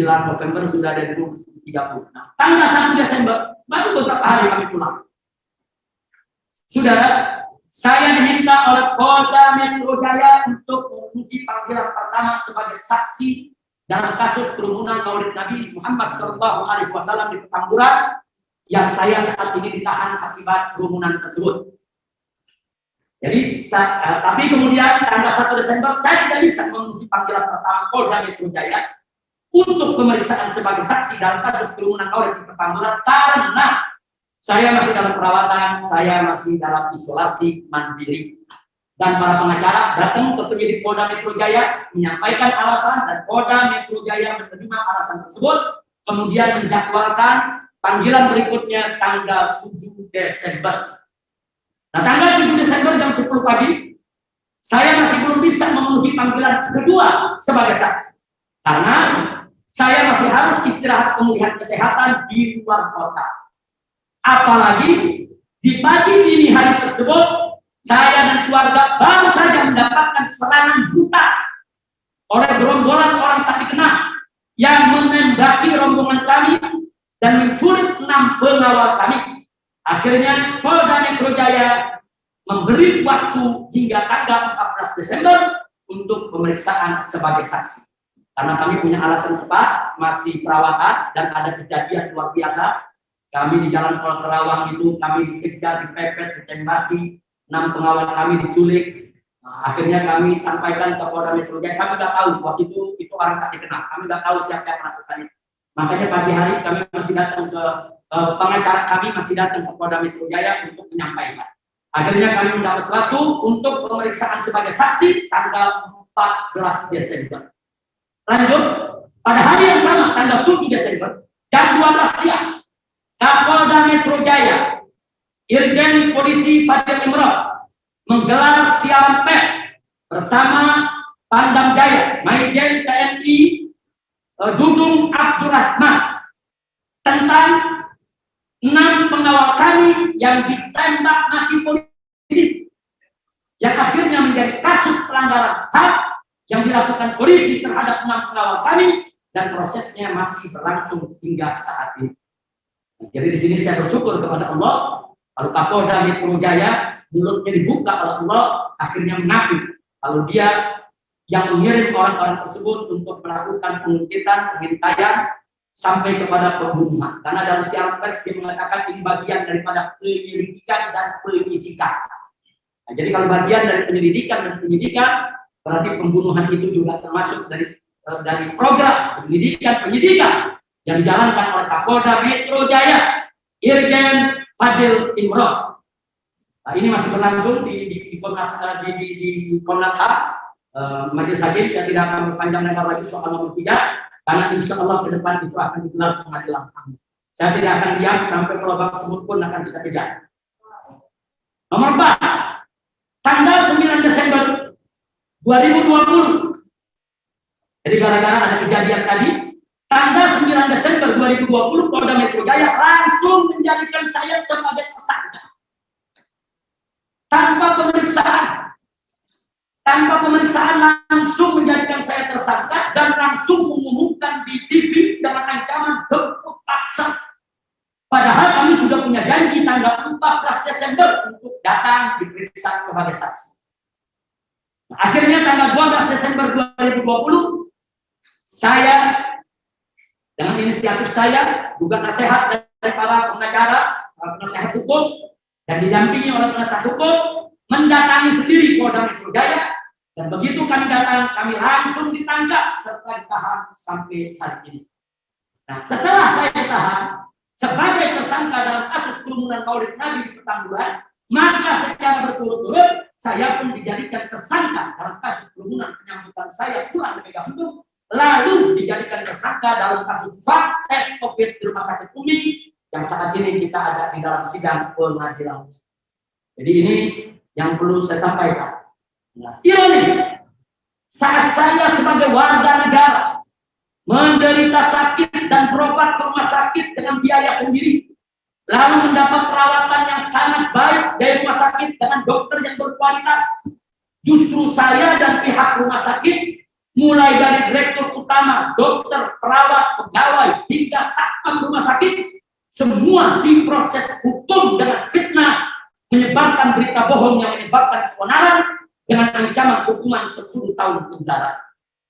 November sudah ada di rumah 30. Nah, tanggal 1 Desember baru beberapa hari kami pulang. Saudara, saya diminta oleh Polda Metro Jaya untuk menguji panggilan pertama sebagai saksi dalam kasus kerumunan Maulid Nabi Muhammad SAW di Petamburan yang saya saat ini ditahan akibat kerumunan tersebut. Jadi, tapi kemudian tanggal 1 Desember saya tidak bisa memenuhi panggilan pertama Polda Metro Jaya untuk pemeriksaan sebagai saksi dalam kasus kerumunan Maulid di Petamburan karena saya masih dalam perawatan, saya masih dalam isolasi mandiri. Dan para pengacara datang ke penyidik Polda Metro Jaya menyampaikan alasan dan Polda Metro Jaya menerima alasan tersebut, kemudian menjadwalkan panggilan berikutnya tanggal 7 Desember. Nah, tanggal 7 Desember jam 10 pagi, saya masih belum bisa memenuhi panggilan kedua sebagai saksi. Karena saya masih harus istirahat pemulihan kesehatan di luar kota. Apalagi di pagi dini hari tersebut, saya dan keluarga baru saja mendapatkan serangan buta oleh gerombolan orang tak dikenal yang menembaki rombongan kami dan menculik 6 pengawal kami. Akhirnya Polda Metro Jaya memberi waktu hingga tanggal 14 Desember untuk pemeriksaan sebagai saksi. Karena kami punya alasan tepat, masih perawatan dan ada kejadian luar biasa. Kami di Jalan Tol Kerawang itu kami dikejar, dipepet, ditembaki, 6 pengawal kami diculik. Nah, akhirnya kami sampaikan ke Polda Metro Jaya. Kami nggak tahu waktu itu orang tak dikenal. Kami nggak tahu siapa yang melakukan itu. Makanya pagi hari kami masih datang ke pengacara kami masih datang ke Polda Metro Jaya untuk menyampaikan. Akhirnya kami mendapat waktu untuk pemeriksaan sebagai saksi tanggal 14 Desember. Lanjut, pada hari yang sama tanggal 7 Desember jam 12 siang, Kapolda Metro Jaya Irjen Polisi Fadil Imron menggelar siaran pers bersama Pangdam Jaya Majen TNI Dudung Abdurrahman tentang 6 pengawal kami yang ditembak mati polisi, yang akhirnya menjadi kasus pelanggaran HAM yang dilakukan polisi terhadap 6 pengawal kami dan prosesnya masih berlangsung hingga saat ini. Jadi di sini saya bersyukur kepada Allah. Kalau Kapolda Metro Jaya mulutnya dibuka oleh Allah, akhirnya mengaku kalau dia yang mengirim orang-orang tersebut untuk melakukan penguntitan, pengintaian sampai kepada pembunuhan. Karena dalam siaran pers dia mengatakan ini bagian daripada penyelidikan dan penyidikan. Nah, jadi kalau bagian dari penyelidikan dan penyidikan, berarti pembunuhan itu juga termasuk dari program penyidikan yang dijalankan oleh Kapolda Metro Jaya Irjen Fadil Imron. Nah, ini masih berlangsung di Komnas HAM. Majelis Hakim, saya tidak akan berpanjang lebar lagi soal nomor 3, karena insya Allah ke depan itu akan digelar pengadilan HAM. Saya tidak akan diam sampai lubang tersebut pun akan kita kejar. Nomor 4, tanggal 9 Desember 2020. Jadi gara-gara ada kejadian tadi, tanggal 9 Desember 2020, Polda Metro Jaya langsung menjadikan saya sebagai tersangka. Tanpa pemeriksaan langsung menjadikan saya tersangka dan langsung mengumumkan di TV dengan ancaman jemput paksa. Padahal kami sudah punya janji tanggal 14 Desember untuk datang diperiksa sebagai saksi. Nah, akhirnya tanggal 12 Desember 2020, saya dengan inisiatif saya, juga nasihat dari para pengacara, para penasehat hukum, dan didampingi oleh penasehat hukum, mendatangi sendiri Polda Metro Jaya, dan begitu kami datang, kami langsung ditangkap serta ditahan sampai hari ini. Nah, setelah saya ditahan sebagai tersangka dalam kasus kerumunan Maulid Nabi di Petamburan, maka secara berturut-turut saya pun dijadikan tersangka dalam kasus kerumunan penyambutan saya pulang ke Megahukum, lalu dijadikan tersangka dalam kasus swab tes COVID di Rumah Sakit Umi yang saat ini kita ada di dalam sidang pengadilan. Jadi ini yang perlu saya sampaikan. Nah, ironis, saat saya sebagai warga negara menderita sakit dan berobat ke rumah sakit dengan biaya sendiri, lalu mendapat perawatan yang sangat baik dari rumah sakit dengan dokter yang berkualitas, justru saya dan pihak rumah sakit, mulai dari direktur utama, dokter, perawat, pegawai, hingga satpam rumah sakit, semua diproses hukum dengan fitnah, menyebarkan berita bohong yang menyebabkan keonaran dengan ancaman hukuman 10 tahun penjara.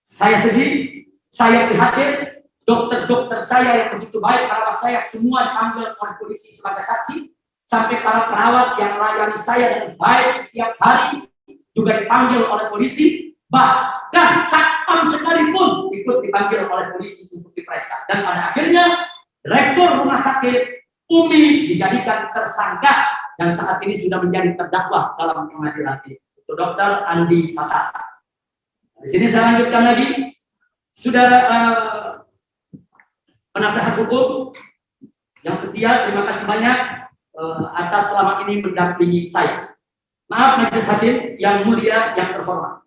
Saya sedih, saya prihatin, dokter-dokter saya yang begitu baik, perawat saya semua dipanggil oleh polisi sebagai saksi, sampai para perawat yang melayani saya dengan baik setiap hari juga dipanggil oleh polisi, bahkan satpam sekalipun ikut dipanggil oleh polisi untuk diperiksa. Dan pada akhirnya direktur rumah sakit Umi dijadikan tersangka dan saat ini sudah menjadi terdakwa dalam pengadilan ini. Itu Dr. Andi Mata. Di sini saya lanjutkan lagi, saudara penasehat hukum yang setia, terima kasih banyak atas selama ini mendampingi saya. Maaf majelis hakim yang mulia, yang terhormat.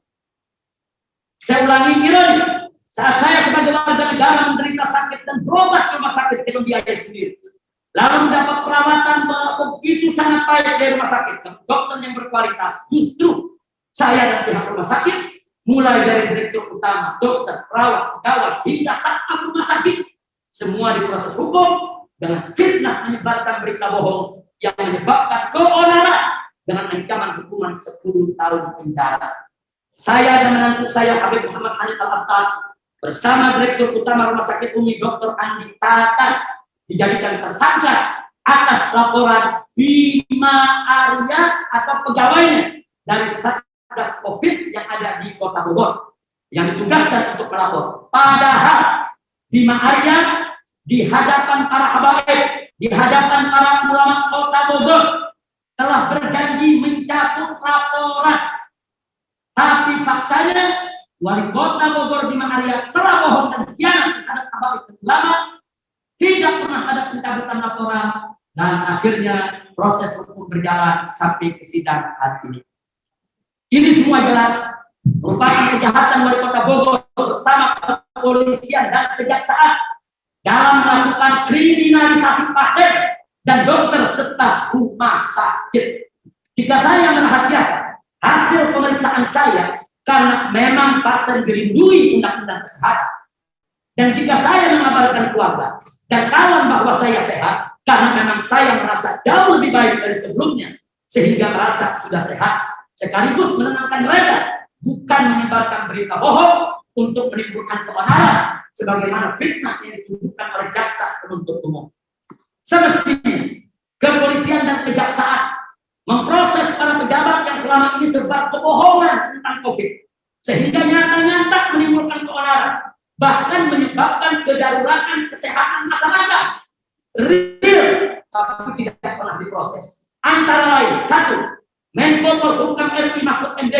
Saya ulangi, ironis, saat saya sebagai warga negara menderita sakit dan berobat ke rumah sakit dengan biaya sendiri, lalu mendapat perawatan begitu sangat baik dari rumah sakit, dokter yang berkualitas, justru saya dan pihak rumah sakit, mulai dari direktur utama, dokter, perawat, pegawai, hingga satpam rumah sakit, semua diproses hukum dengan fitnah menyebarkan berita bohong yang menyebabkan keonaran dengan ancaman hukuman 10 tahun penjara. Saya dan menantu saya Habib Muhammad Hanif Al-Attas bersama Direktur Utama Rumah Sakit Umi Dr. Andi Tata dijadikan tersangka atas laporan Bima Arya atau pegawainya dari Satgas Covid yang ada di Kota Bogor yang ditugaskan untuk melapor. Padahal Bima Arya di hadapan para habaib, di hadapan para ulama Kota Bogor telah berjanji mencabut laporan. Tapi faktanya Wali Kota Bogor Bima Arya telah bohong dan khianat terhadap habaib dan ulama, tidak pernah ada pencabutan laporan, dan akhirnya proses hukum berjalan sampai ke sidang hari ini. Ini semua jelas merupakan kejahatan Wali Kota Bogor bersama kepolisian dan kejaksaan dalam melakukan kriminalisasi pasien dan dokter serta rumah sakit. Jika saya merahasiakan hasil pemeriksaan saya karena memang pasien dilindungi undang-undang kesehatan, dan jika saya mengabarkan keluarga dan kawan bahwa saya sehat karena memang saya merasa jauh lebih baik dari sebelumnya sehingga merasa sudah sehat, sekaligus menenangkan mereka, bukan menyebarkan berita bohong untuk menimbulkan keonaran sebagaimana fitnah yang dituduhkan oleh jaksa penuntut umum. Semestinya kepolisian dan kejaksaan memproses para pejabat yang selama ini sebar kebohongan tentang COVID, sehingga nyata-nyata menimbulkan keonaran, bahkan menyebabkan kedaruratan kesehatan masyarakat real, tapi tidak pernah diproses. Antara lain, 1. Menko Polhukam RI Mahfud MD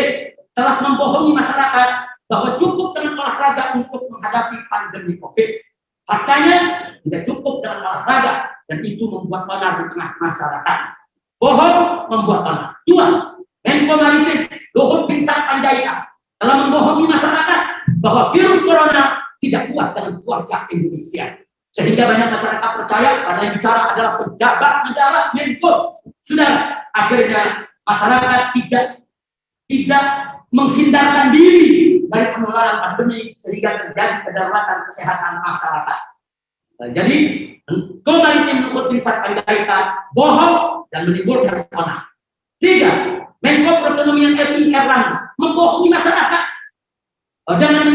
telah membohongi masyarakat bahwa cukup dengan olahraga untuk menghadapi pandemi COVID. Faktanya tidak cukup dengan olahraga, dan itu membuat onar di tengah masyarakat. Bohong membuat onar. 2. Menko Maritim Luhut Binsar Panjaitan telah membohongi masyarakat bahwa virus corona tidak kuat dengan cuaca Indonesia, sehingga banyak masyarakat percaya karena yang bicara adalah pejabat negara Menko. Saudara, akhirnya masyarakat tidak menghindarkan diri dari penularan pandemi sehingga terjadi kedaruratan kesehatan masyarakat. Jadi Menko Maritim Luhut Binsar Panjaitan bohong dan menimbulkan onar. 3. Menko Perekonomian RI Erlangga membohongi masyarakat dengan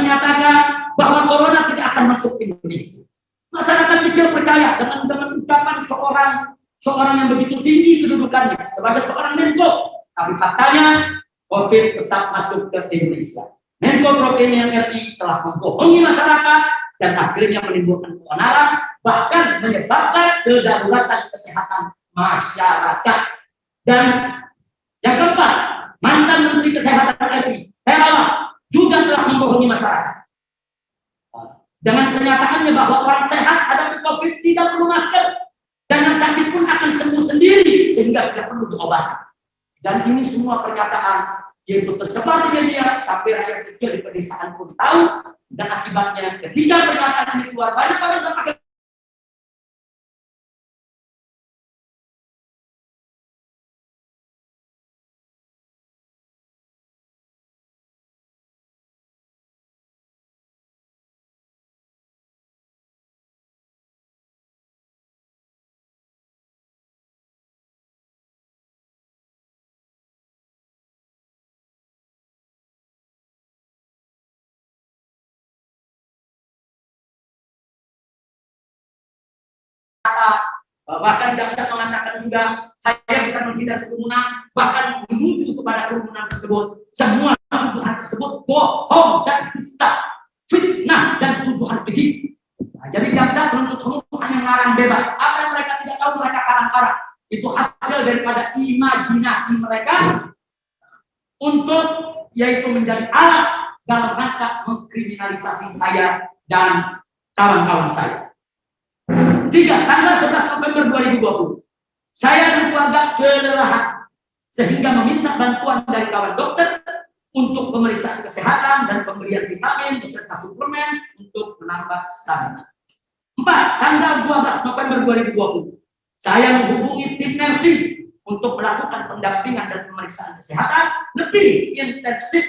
menyatakan bahwa corona tidak akan masuk ke Indonesia. Masyarakat kecil percaya dengan ucapan seorang yang begitu tinggi kedudukannya sebagai seorang Menko, tapi faktanya COVID tetap masuk ke Indonesia. Menko Perekonomian RI telah membohongi masyarakat dan akhirnya menimbulkan keonaran, bahkan menyebabkan kedaruratan kesehatan masyarakat. Dan yang keempat, mantan Menteri Kesehatan RI Terawan juga telah membohongi masyarakat dengan pernyataannya bahwa orang sehat ada COVID tidak perlu masker dan yang sakit pun akan sembuh sendiri sehingga tidak perlu diobati. Dan ini semua pernyataan yaitu tersebar di media sampai rakyat kecil di pedesaan pun tahu, dan akibatnya ketika pernyataan ini keluar banyak orang yang pakai bahkan jaksa mengatakan juga saya bukan menghindar kerumunan, bahkan menuju kepada kerumunan tersebut. Semua tuduhan tersebut bohong dan dusta, fitnah dan tuduhan keji. Nah, jadi jaksa penuntut umum hanya bebas. Apa yang mereka tidak tahu mereka karang-karang. Itu hasil daripada imajinasi mereka untuk yaitu menjadi alat dalam rangka mengkriminalisasi saya dan kawan-kawan saya. 3. Tanggal 11 November 2020, saya dan keluarga kelelahan sehingga meminta bantuan dari kawan dokter untuk pemeriksaan kesehatan dan pemberian vitamin beserta suplemen untuk menambah stamina. 4. Tanggal 12 November 2020, saya menghubungi tim nursing untuk melakukan pendampingan dan pemeriksaan kesehatan lebih intensif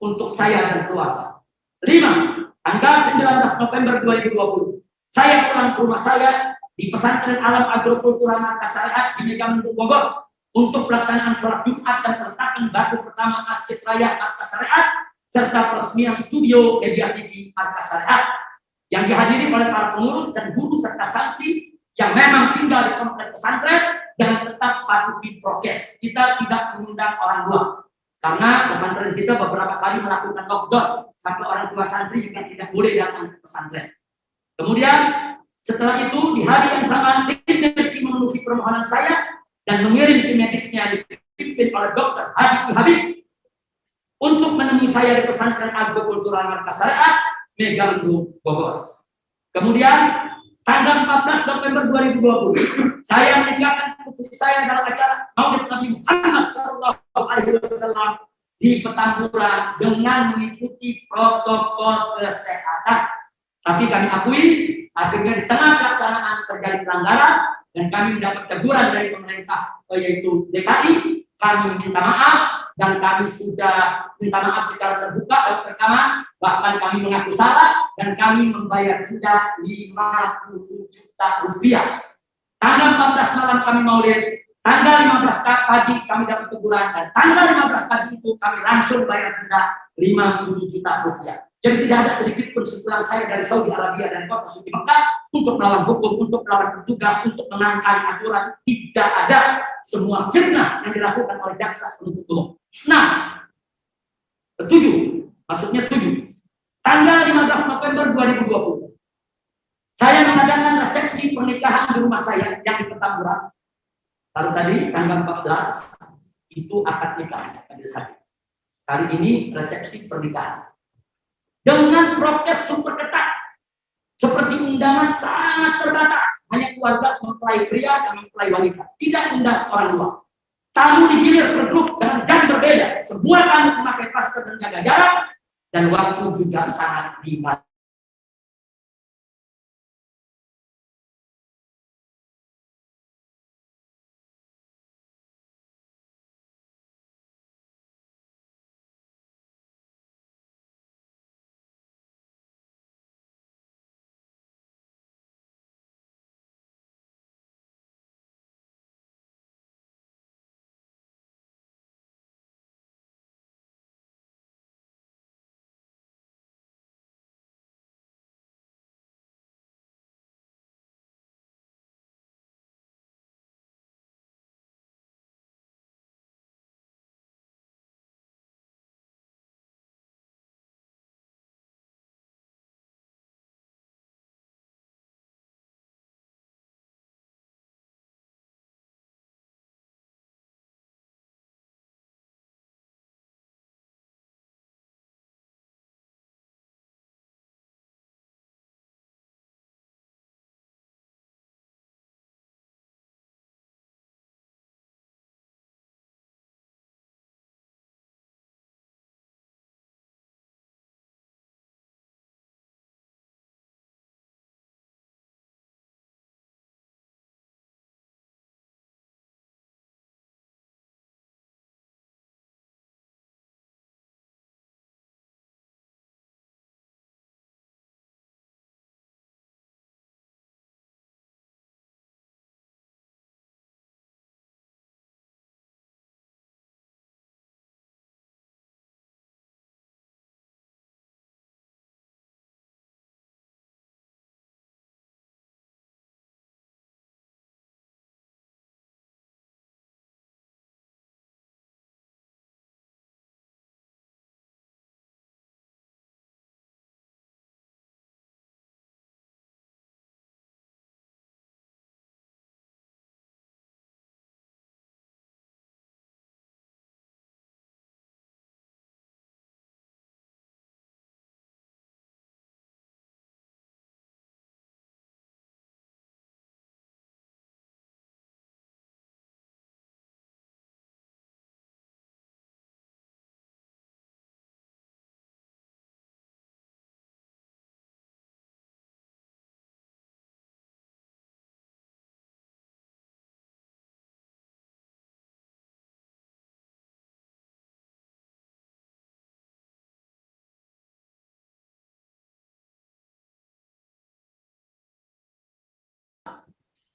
untuk saya dan keluarga. 5. Tanggal 19 November 2020, saya pulang ke rumah saya di Pesantren Alam Agrokultural Markas Syariat di Megamendung Bogor untuk pelaksanaan sholat Jumat dan peletakan batu pertama Masjid Raya Markas Syariat serta peresmian studio media TV Markas Syariat yang dihadiri oleh para pengurus dan guru serta santri yang memang tinggal di komplek pesantren dan tetap patuhi prokes. Kita tidak mengundang orang luar karena pesantren kita beberapa kali melakukan lockdown sampai orang tua santri juga tidak boleh datang ke pesantren. Kemudian setelah itu di hari yang sama tim medis memenuhi permohonan saya dan mengirim tim medisnya dipimpin oleh Dr. Hadi Habib untuk menemui saya di Pesantren Agrokultural Markas Syariat Megamendung Bogor. Kemudian tanggal 14 November 2020, saya meninggalkan putri saya dalam acara Maulid Nabi Muhammad SAW di Petamburan dengan mengikuti protokol kesehatan. Tapi kami akui, akhirnya di tengah pelaksanaan terjadi pelanggaran dan kami mendapat teguran dari pemerintah, yaitu DKI. Kami minta maaf dan kami sudah minta maaf secara terbuka dan rekaman. Bahkan kami mengaku salah dan kami membayar denda 50 juta rupiah. Tanggal 14 malam kami maulid, tanggal 15 pagi kami dapat teguran dan tanggal 15 pagi itu kami langsung bayar denda 50 juta rupiah. Jadi tidak ada sedikit pun sepulang saya dari Saudi Arabia dan kota suci Mekah untuk melawan hukum, untuk melawan petugas, untuk menangkali aturan. Tidak ada. Semua fitnah yang dilakukan oleh jaksa penuntut umum. Nah, 7, maksudnya 7. Tanggal 15 November 2020, saya mengadakan resepsi pernikahan di rumah saya yang di Petamburan. Lalu tadi tanggal 14 itu akad nikah majelis hakim. Kali ini resepsi pernikahan dengan prokes super ketat, seperti undangan sangat terbatas, hanya keluarga mempelai pria dan mempelai wanita, tidak undang orang luar. Tamu digilir per grup dengan jam berbeda, semua tamu memakai masker dan jaga jarak, dan waktu juga sangat dibatasi.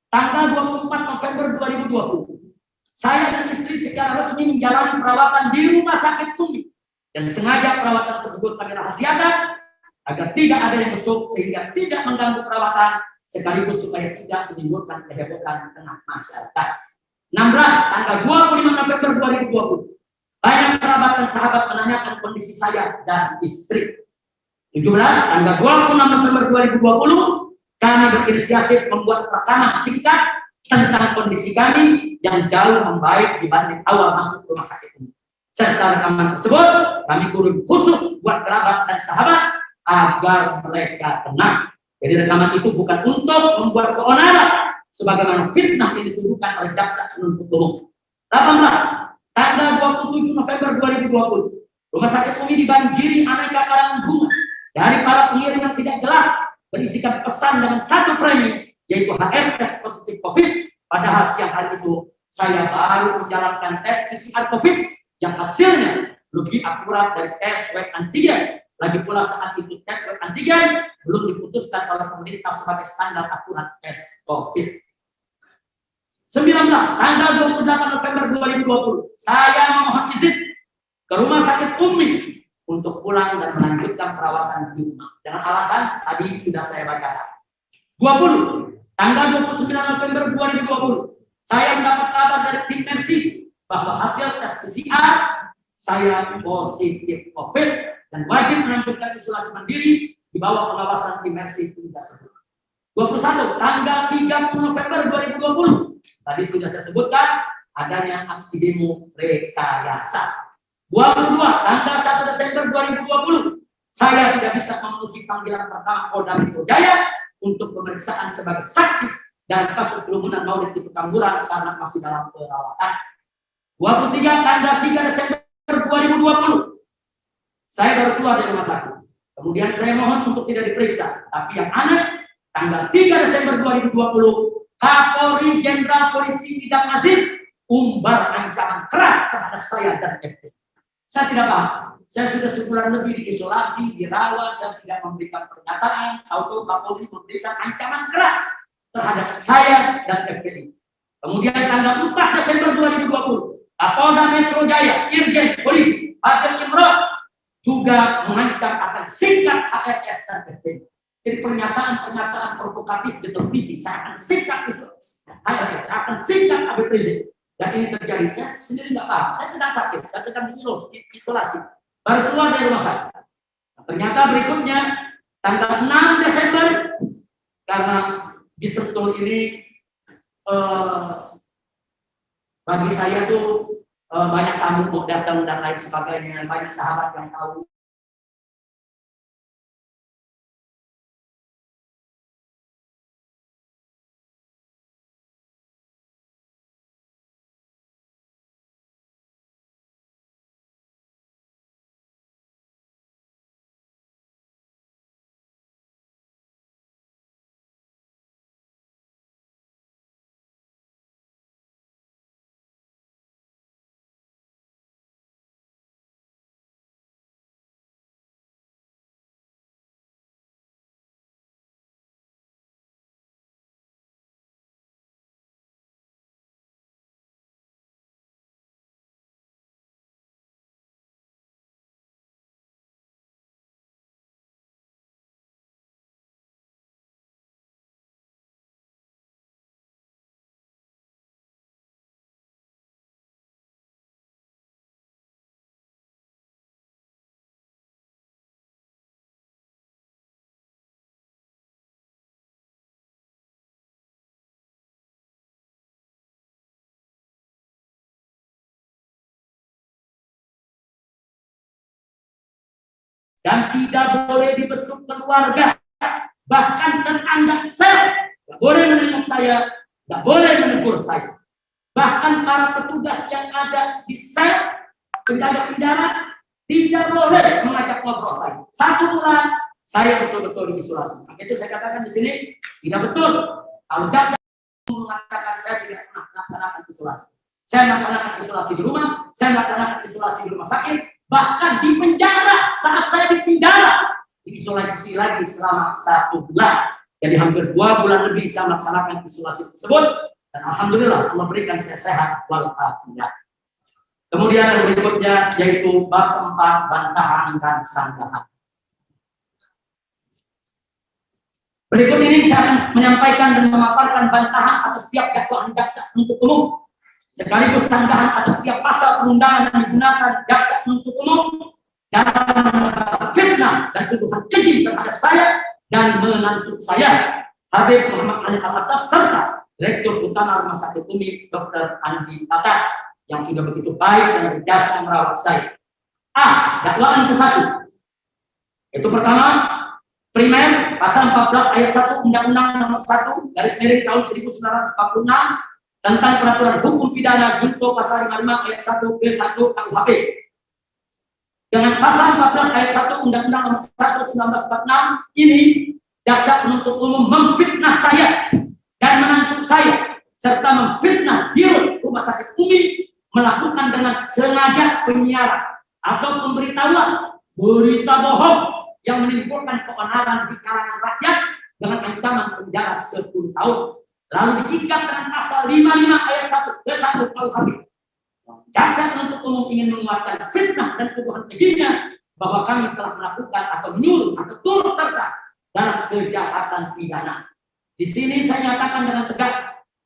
tanggal 24 November 2020, saya dan istri secara resmi menjalani perawatan di Rumah Sakit Umi. Dan sengaja perawatan tersebut kami rahasiakan agar tidak ada yang masuk sehingga tidak mengganggu perawatan sekaligus supaya tidak menimbulkan kehebohan di tengah masyarakat. 16 tanggal 25 November 2020, banyak kerabat dan sahabat menanyakan kondisi saya dan istri. 17 tanggal 26 November 2020, kami berinisiatif membuat rekaman singkat tentang kondisi kami yang jauh membaik dibanding awal masuk rumah sakit ini. Serta rekaman tersebut kami kirim khusus buat kerabat dan sahabat agar mereka tenang. Jadi rekaman itu bukan untuk membuat keonaran sebagaimana fitnah yang dituduhkan oleh jaksa penuntut umum. 18 tanggal 27 November 2020, Rumah Sakit Umi dibanjiri aneka karangan bunga dari para pengirim yang tidak jelas berisikan pesan dengan satu framing, yaitu HR tes positif COVID. Padahal siang hari itu saya baru menjalankan tes PCR COVID yang hasilnya lebih akurat dari tes swab antigen. Lagi pula saat itu tes swab antigen belum diputuskan oleh pemerintah sebagai standar akurat tes COVID. 19 tanggal 28 November 2020, saya memohon izin ke Rumah Sakit Umi untuk pulang dan melanjutkan perawatan di rumah dengan alasan tadi sudah saya bacakan. 20 tanggal 29 November 2020, saya mendapat kabar dari tim Mercy bahwa hasil tes PCR saya positif COVID dan wajib melanjutkan isolasi mandiri di bawah pengawasan tim Mercy tersebut. 21 tanggal 30 November 2020, tadi sudah saya sebutkan adanya aksi demo rekayasa. 22 tanggal 1 Desember 2020, saya tidak bisa memenuhi panggilan pertama Polda Metro Jaya untuk pemeriksaan sebagai saksi dalam kasus kerumunan Maulid di Petamburan karena masih dalam perawatan. 23 tanggal 3 Desember 2020, saya baru keluar dari rumah sakit. Kemudian saya mohon untuk tidak diperiksa, tapi yang aneh, tanggal 3 Desember 2020, Kapolri Jenderal Polisi Idam Aziz umbar ancaman keras terhadap saya dan FP. Saya tidak paham. Saya sudah sebulan lebih diisolasi, dirawat, saya tidak memberikan pernyataan, atau Kapolri memberikan ancaman keras terhadap saya dan FPI. Kemudian tanggal 4 Desember 2020, Kapolda Metro Jaya, Irjen Polisi Adil Imron juga mengancam akan sikat HRS dan FPI. Jadi pernyataan-pernyataan provokatif di televisi, saya akan sikat itu HRS, saya akan sikat Habib Rizik. Dan ini terjadi, saya sendiri nggak paham. Saya sedang sakit, saya sedang diisolasi, baru keluar dari rumah sakit. Nah, ternyata berikutnya tanggal 6 Desember, karena di Sentul ini bagi saya tuh banyak tamu mau datang dan lain sebagainya, banyak sahabat yang tahu. Dan tidak boleh dibesuk keluarga, bahkan tetangga sel tidak boleh menengok saya, tidak boleh menegur saya. Bahkan para petugas yang ada di sel, penjaga penjara, tidak boleh mengajak ngobrol saya. 1 bulan saya betul-betul diisolasi. Itu saya katakan di sini tidak betul. Kalau jaksa mengatakan saya tidak pernah melaksanakan isolasi. Saya melaksanakan isolasi di rumah, saya melaksanakan isolasi di rumah sakit, bahkan di penjara. Saat saya di penjara, diisolasi lagi selama 1 bulan. Jadi hampir 2 bulan lebih saya melaksanakan isolasi tersebut, dan alhamdulillah Allah berikan saya sehat walafiat. Kemudian yang berikutnya yaitu bab keempat, bantahan dan sanggahan. Berikut ini saya akan menyampaikan dan memaparkan bantahan atas setiap dakwaan jaksa penuntut umum, sekaligus sanggahan atas setiap pasal perundangan yang digunakan jaksa penuntut umum dalam fitnah dan tuduhan keji terhadap saya dan menantu saya, Habib Muhammad Ali Al-Attas, serta Direktur Utama Rumah Sakit Umi Dr. Andi Tata yang sudah begitu baik dan berjasa merawat saya. A. Dakwaan ke-1. Itu pertama, primer pasal 14 ayat 1 Undang-Undang Nomor 1 tahun 1946 tentang peraturan hukum pidana junto pasal 55 ayat 1 ke-1 KUHP. Dengan pasal 14 ayat 1 Undang-Undang Nomor 1 1946 ini, jaksa penuntut umum memfitnah saya dan menantu saya serta memfitnah dirut Rumah Sakit Umi, melakukan dengan sengaja penyiaran atau pemberitahuan berita bohong yang menimbulkan keonaran di kalangan rakyat dengan ancaman penjara 10 tahun, lalu diikat dengan pasal 55 ayat 1 ke 1 KUHP. Jaksa penuntut umum ingin menguatkan fitnah dan tuduhan kejinya bahwa kami telah melakukan atau menyuruh atau turut serta dalam kejahatan pidana. Di sini saya nyatakan dengan tegas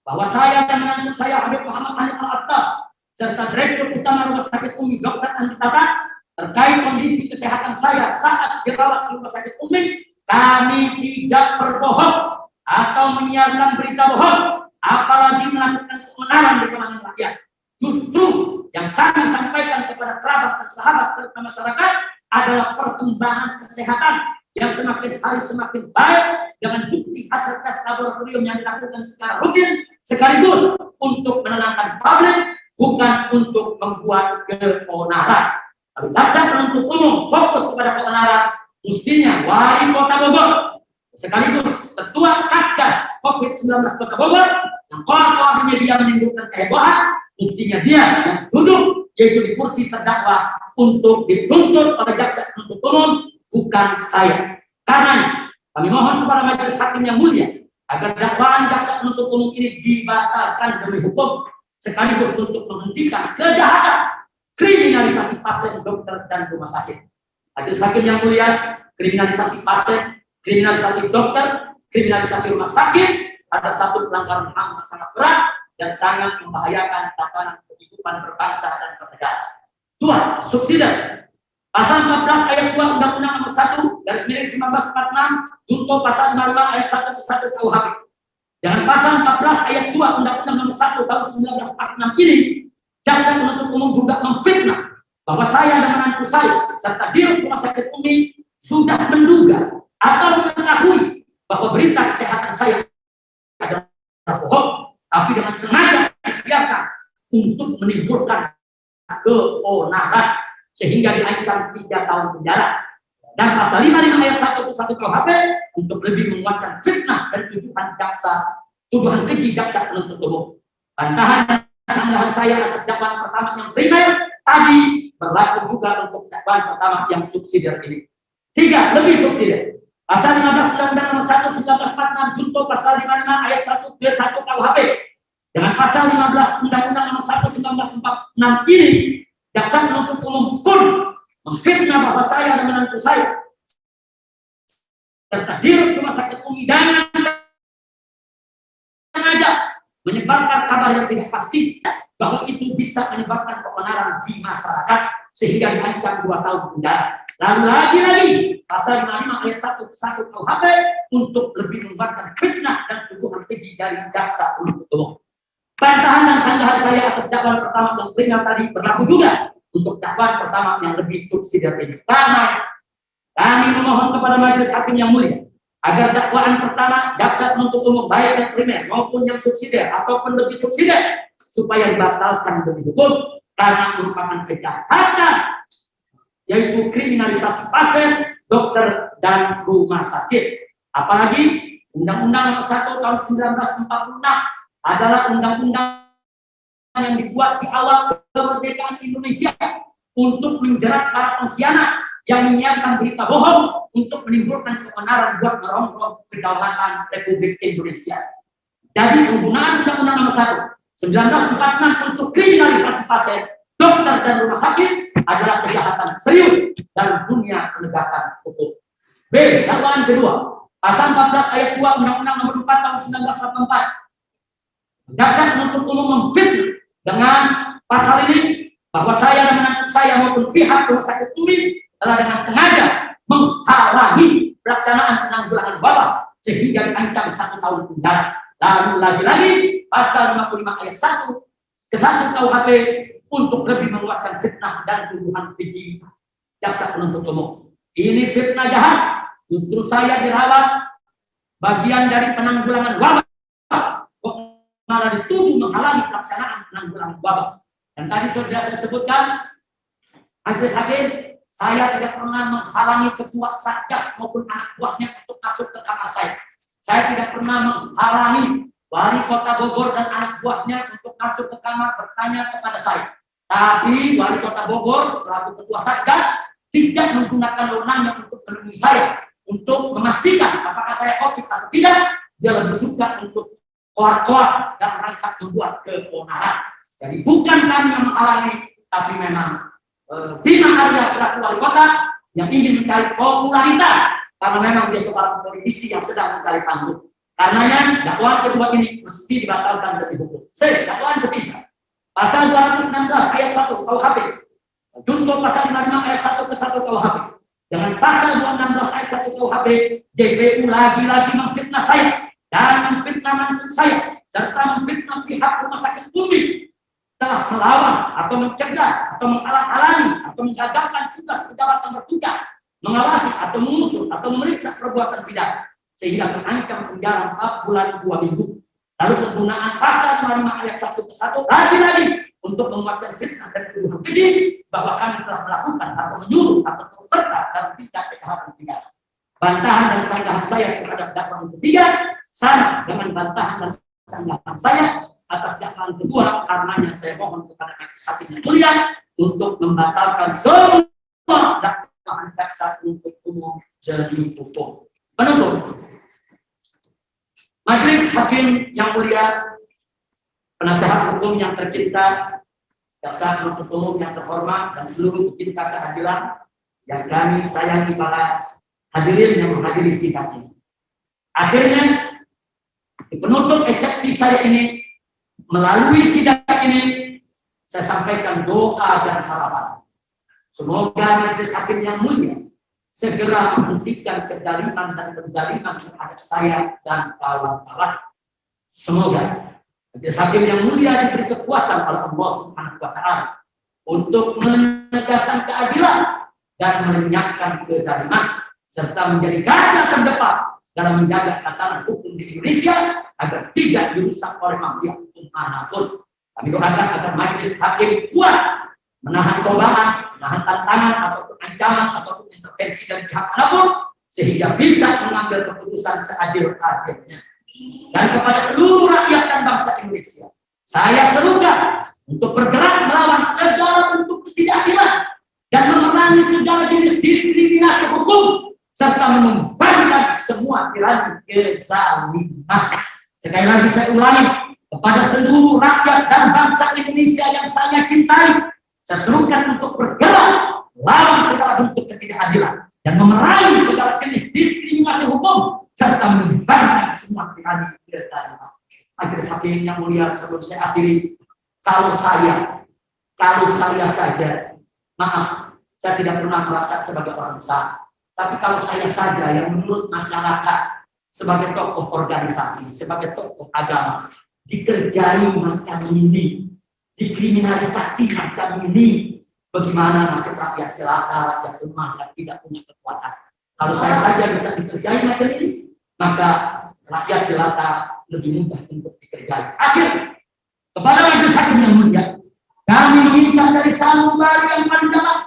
bahwa saya dan menantu saya Habib Muhammad Ali Al-Attas serta Direktur Utama Rumah Sakit Umi Dr. Andi Tata terkait kondisi kesehatan saya saat dirawat di Rumah Sakit Umi, kami tidak berbohong atau menyiarkan berita bohong, apalagi melakukan keonaran di kalangan rakyat. Justru yang kami sampaikan kepada kerabat dan sahabat serta masyarakat adalah perkembangan kesehatan yang semakin hari semakin baik dengan bukti hasil tes laboratorium yang dilakukan secara rutin, sekaligus untuk menenangkan publik, bukan untuk membuat keonaran. Lalu jaksa penuntut umum fokus kepada keonaran, mestinya Wali Kota Bogor sekaligus Ketua Satgas COVID-19 Kota Bogor yang kolam media menimbulkan kehebohan, mestinya dia yang duduk yaitu di kursi terdakwa untuk dituntut oleh jaksa penuntut umum, bukan saya. Karena kami mohon kepada majelis hakim yang mulia agar dakwaan jaksa penuntut umum ini dibatalkan demi hukum, sekaligus untuk menghentikan kejahatan kriminalisasi pasien, dokter, dan rumah sakit. Majelis hakim yang mulia, kriminalisasi pasien, kriminalisasi dokter, kriminalisasi rumah sakit ada satu pelanggaran HAM yang sangat berat dan sangat membahayakan tatanan kehidupan berbangsa dan bernegara. 2. Subsidi. Pasal 14 ayat 2 Undang-Undang Nomor 1 1946 junto pasal 55 ayat 1 ke 1 KUHP. Dengan pasal 14 ayat 2 Undang-Undang Nomor 1 tahun 1946 ini, jaksa penuntut umum juga memfitnah bahwa saya dan menantu saya serta dirut Rumah Sakit Umi sudah menduga atau mengetahui bahwa berita kesehatan saya adalah bohong, tapi dengan sengaja disiarkan untuk menimbulkan keonaran sehingga diancam 3 tahun penjara. Dan pasal 55 ayat 1 ke 1 KUHP untuk lebih menguatkan fitnah dan tuduhan keji jaksa penuntut umum. Bantahan dan sanggahan saya atas dakwaan pertama yang primer tadi berlaku juga untuk dakwaan pertama yang subsidiar ini. 3. Lebih subsidiar. Pasal 15 Undang-Undang Nomor 1 1946 junto pasal 55 ayat 1 ke 1 KUHP. Dengan pasal 15 Undang-Undang Nomor 1 1946 ini, jaksa penuntut umum pun memfitnah bahwa saya dan menantu saya serta dirut Rumah Sakit Umi dengan sengaja menyebarkan kabar yang tidak pasti bahwa itu bisa menyebabkan keonaran di masyarakat sehingga diancam 2 tahun penjara. Lalu lagi pasal 55 ayat 1 ke 1 KUHP untuk lebih menguatkan fitnah dan tuduhan keji dari jaksa penuntut umum. Bantahan dan sanggahan saya atas dakwaan pertama yang ringan tadi berlaku juga untuk dakwaan pertama yang lebih subsidiar ini. Karena kami memohon kepada majelis hakim yang mulia agar dakwaan pertama jaksa penuntut umum baik yang primer maupun yang subsidiar ataupun lebih subsidiar supaya dibatalkan demi hukum karena merupakan kejahatan yaitu kriminalisasi pasien, dokter, dan rumah sakit. Apalagi Undang-Undang Nomor 1 tahun 1946 adalah undang-undang yang dibuat di awal kemerdekaan Indonesia untuk menjerat para pengkhianat yang menyiarkan berita bohong untuk menimbulkan kebenaran buat merongrong kedaulatan Republik Indonesia. Jadi penggunaan Undang-Undang Nomor 1 1946 untuk kriminalisasi pasien, dokter dan rumah sakit adalah kejahatan serius dalam dunia penegakan hukum. B. Dakwaan kedua, pasal 14 ayat 2 Undang-Undang Nomor 4 tahun 1984. Jaksa penuntut umum memfitnah dengan pasal ini bahwa saya dan menantu saya maupun pihak rumah sakit Umi telah dengan sengaja menghalangi pelaksanaan penanggulangan wabah sehingga diancam 1 tahun penjara. Lalu lagi-lagi pasal 55 ayat 1 ke 1 KUHP untuk lebih menguatkan fitnah dan tuduhan keji jaksa penuntut umum. Ini fitnah jahat. Justru saya dirawat bagian dari penanggulangan wabah, kok malah dituduh menghalangi pelaksanaan penanggulangan wabah. Dan tadi sudah saya sebutkan, majelis hakim, saya tidak pernah menghalangi ketua Satgas maupun anak buahnya untuk masuk ke kamar saya. Saya tidak pernah menghalangi wali kota Bogor dan anak buahnya untuk masuk ke kamar bertanya kepada saya. Tapi wali kota Bogor selaku ketua Satgas tidak menggunakan wewenangnya untuk menemui saya untuk memastikan apakah saya COVID atau tidak. Dia lebih suka untuk koar-koar dan rangka membuat keonaran. Jadi bukan kami yang menghalangi, tapi memang Bima Arya selaku wali kota yang ingin mencari popularitas karena memang dia seorang politisi yang sedang mencari panggung. Karenanya dakwaan kedua ini mesti dibatalkan dari hukum. C. Dakwaan ketiga, pasal 216 ayat 1 KUHP, junto pasal 55 ayat 1 ke 1 KUHP. Dengan pasal 216 ayat 1 KUHP, JPU lagi-lagi memfitnah saya dan memfitnah mantu saya serta memfitnah pihak rumah sakit Umi telah melawan atau mencegah atau menghalang-halangi atau menggagalkan tugas pejabat yang bertugas mengawasi atau mengusut atau memeriksa perbuatan pidana sehingga terancam penjara 4 bulan 2 minggu. Lalu penggunaan pasal 55 ayat 1 ke 1 lagi-lagi untuk menguatkan fitnah dan tuduhan keji bahwa kami telah melakukan atau menyuruh atau turut serta dalam tindak kejahatan pidana. Bantahan dan sanggahan saya terhadap dakwaan ketiga sama dengan bantahan dan sanggahan saya atas dakwaan kedua. Karenanya saya mohon kepada majelis hakim yang mulia untuk membatalkan semua dakwaan jaksa penuntut umum demi hukum. Penutup, majelis hakim yang mulia, penasehat hukum yang tercinta, jaksa penuntut umum yang terhormat dan seluruh pecinta keadilan yang kami sayangi para hadirin yang menghadiri sidang ini. Akhirnya di penutup eksepsi saya ini, melalui sidang ini, saya sampaikan doa dan harapan. Semoga majelis hakim yang mulia segera menghentikan kedaliman dan pendaliman terhadap saya dan kawan-kawan. Semoga majelis hakim yang mulia diberi kekuatan oleh Allah Subhanahu wa Ta'ala untuk menegakkan keadilan dan melenyapkan kedaliman serta menjadi garda terdepan dalam menjaga tatanan hukum di Indonesia agar tidak dirusak oleh mafia hukum manapun. Kami doakan agar majelis hakim kuat menahan cobaan, menahan tantangan ataupun ancaman ataupun intervensi dari pihak manapun sehingga bisa mengambil keputusan seadil-adilnya. Dan kepada seluruh rakyat dan bangsa Indonesia, saya serukan untuk bergerak melawan segala bentuk ketidakadilan dan memerangi segala jenis diskriminasi hukum serta membubarkan semua tirani kezaliman. Sekali lagi saya ulangi kepada seluruh rakyat dan bangsa Indonesia yang saya cintai, saya serukan untuk bergerak melawan segala bentuk ketidakadilan dan memerangi segala jenis diskriminasi hukum serta membubarkan semua tirani kezaliman. Majelis hakim yang mulia, sebelum saya akhiri, kalau saya saja, maaf, saya tidak pernah merasa sebagai orang besar. Tapi kalau saya saja yang menurut masyarakat sebagai tokoh organisasi, sebagai tokoh agama, dikerjai macam ini, dikriminalisasi macam ini, bagaimana nasib rakyat jelata, rakyat lemah yang tidak punya kekuatan? Kalau saya saja bisa dikerjai macam ini, maka rakyat jelata lebih mudah untuk dikerjai. Akhirnya, kepada majelis hakim yang mulia, kami meminta dari sanubari yang paling dalam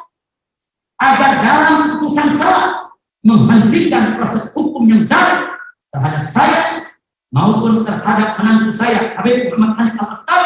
agar dalam putusan salah menghentikan proses hukum yang zalim terhadap saya maupun terhadap menantu saya Habib Muhammad Hanif Al-Akhtar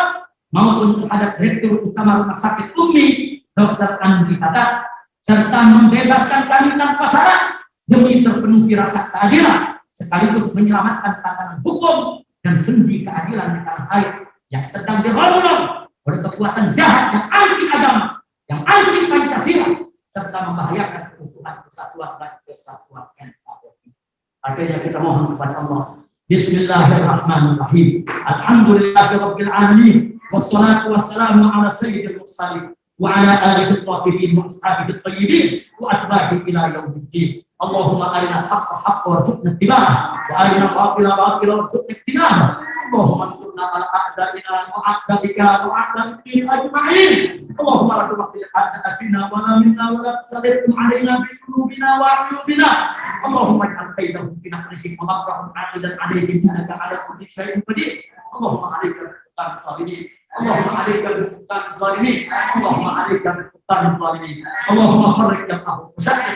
maupun terhadap Direktur Utama Rumah Sakit Umi Dr. Andri Tata serta membebaskan kami tanpa syarat demi terpenuhi rasa keadilan sekaligus menyelamatkan tatanan hukum dan sendi keadilan di tanah air yang sedang dirongrong oleh kekuatan jahat yang anti agama, yang anti Pancasila, serta membahayakan keutuhan kesatuan dan kesatuan NKRI. Akhirnya kita mohon kepada Allah. Bismillahirrahmanirrahim. Alhamdulillahirabbil alamin. Wassalatu wassalamu ala sayyidil mursalin wa ala alihi at-tahirin wa ashabihi at-tayyibin wa atba'ihi ila yaumiddin. Allahumma arina al-haqqa haqqan warzuqna ittiba'ah wa arina al-batila batilan warzuqna ijtinabah. Allahumma ansurna ala a'da'ina wa a'da'ika wa a'da'il ajma'in. Allahumma la tumaqqil a'da'ana fina wa la minna wa la tusallitum 'alaina bi qulubina wa 'uyubina. Allahumma ij'al kaydahum fi nahrihim wa makrahum 'aqidan 'alaihim innaka 'ala kulli syai'in qadir. Allahumma 'alaika bil-sultan zalimin. Allahumma 'alaika bil-sultan zalimin. Allahumma 'alaika bil-sultan zalimin. Allahumma farrij jam'ahum wa shaqqi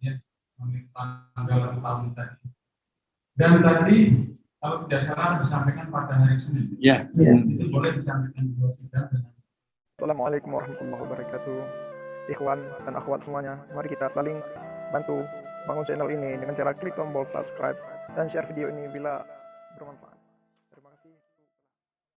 ya, tanggal 4 tahun tadi. Dan tadi kalau tidak salah disampaikan pada hari Senin. Ya. Itu boleh disampaikan di luar sidang dengan. Assalamualaikum warahmatullahi wabarakatuh. Ikhwan dan akhwat semuanya, mari kita saling bantu bangun channel ini dengan cara klik tombol subscribe dan share video ini bila bermanfaat.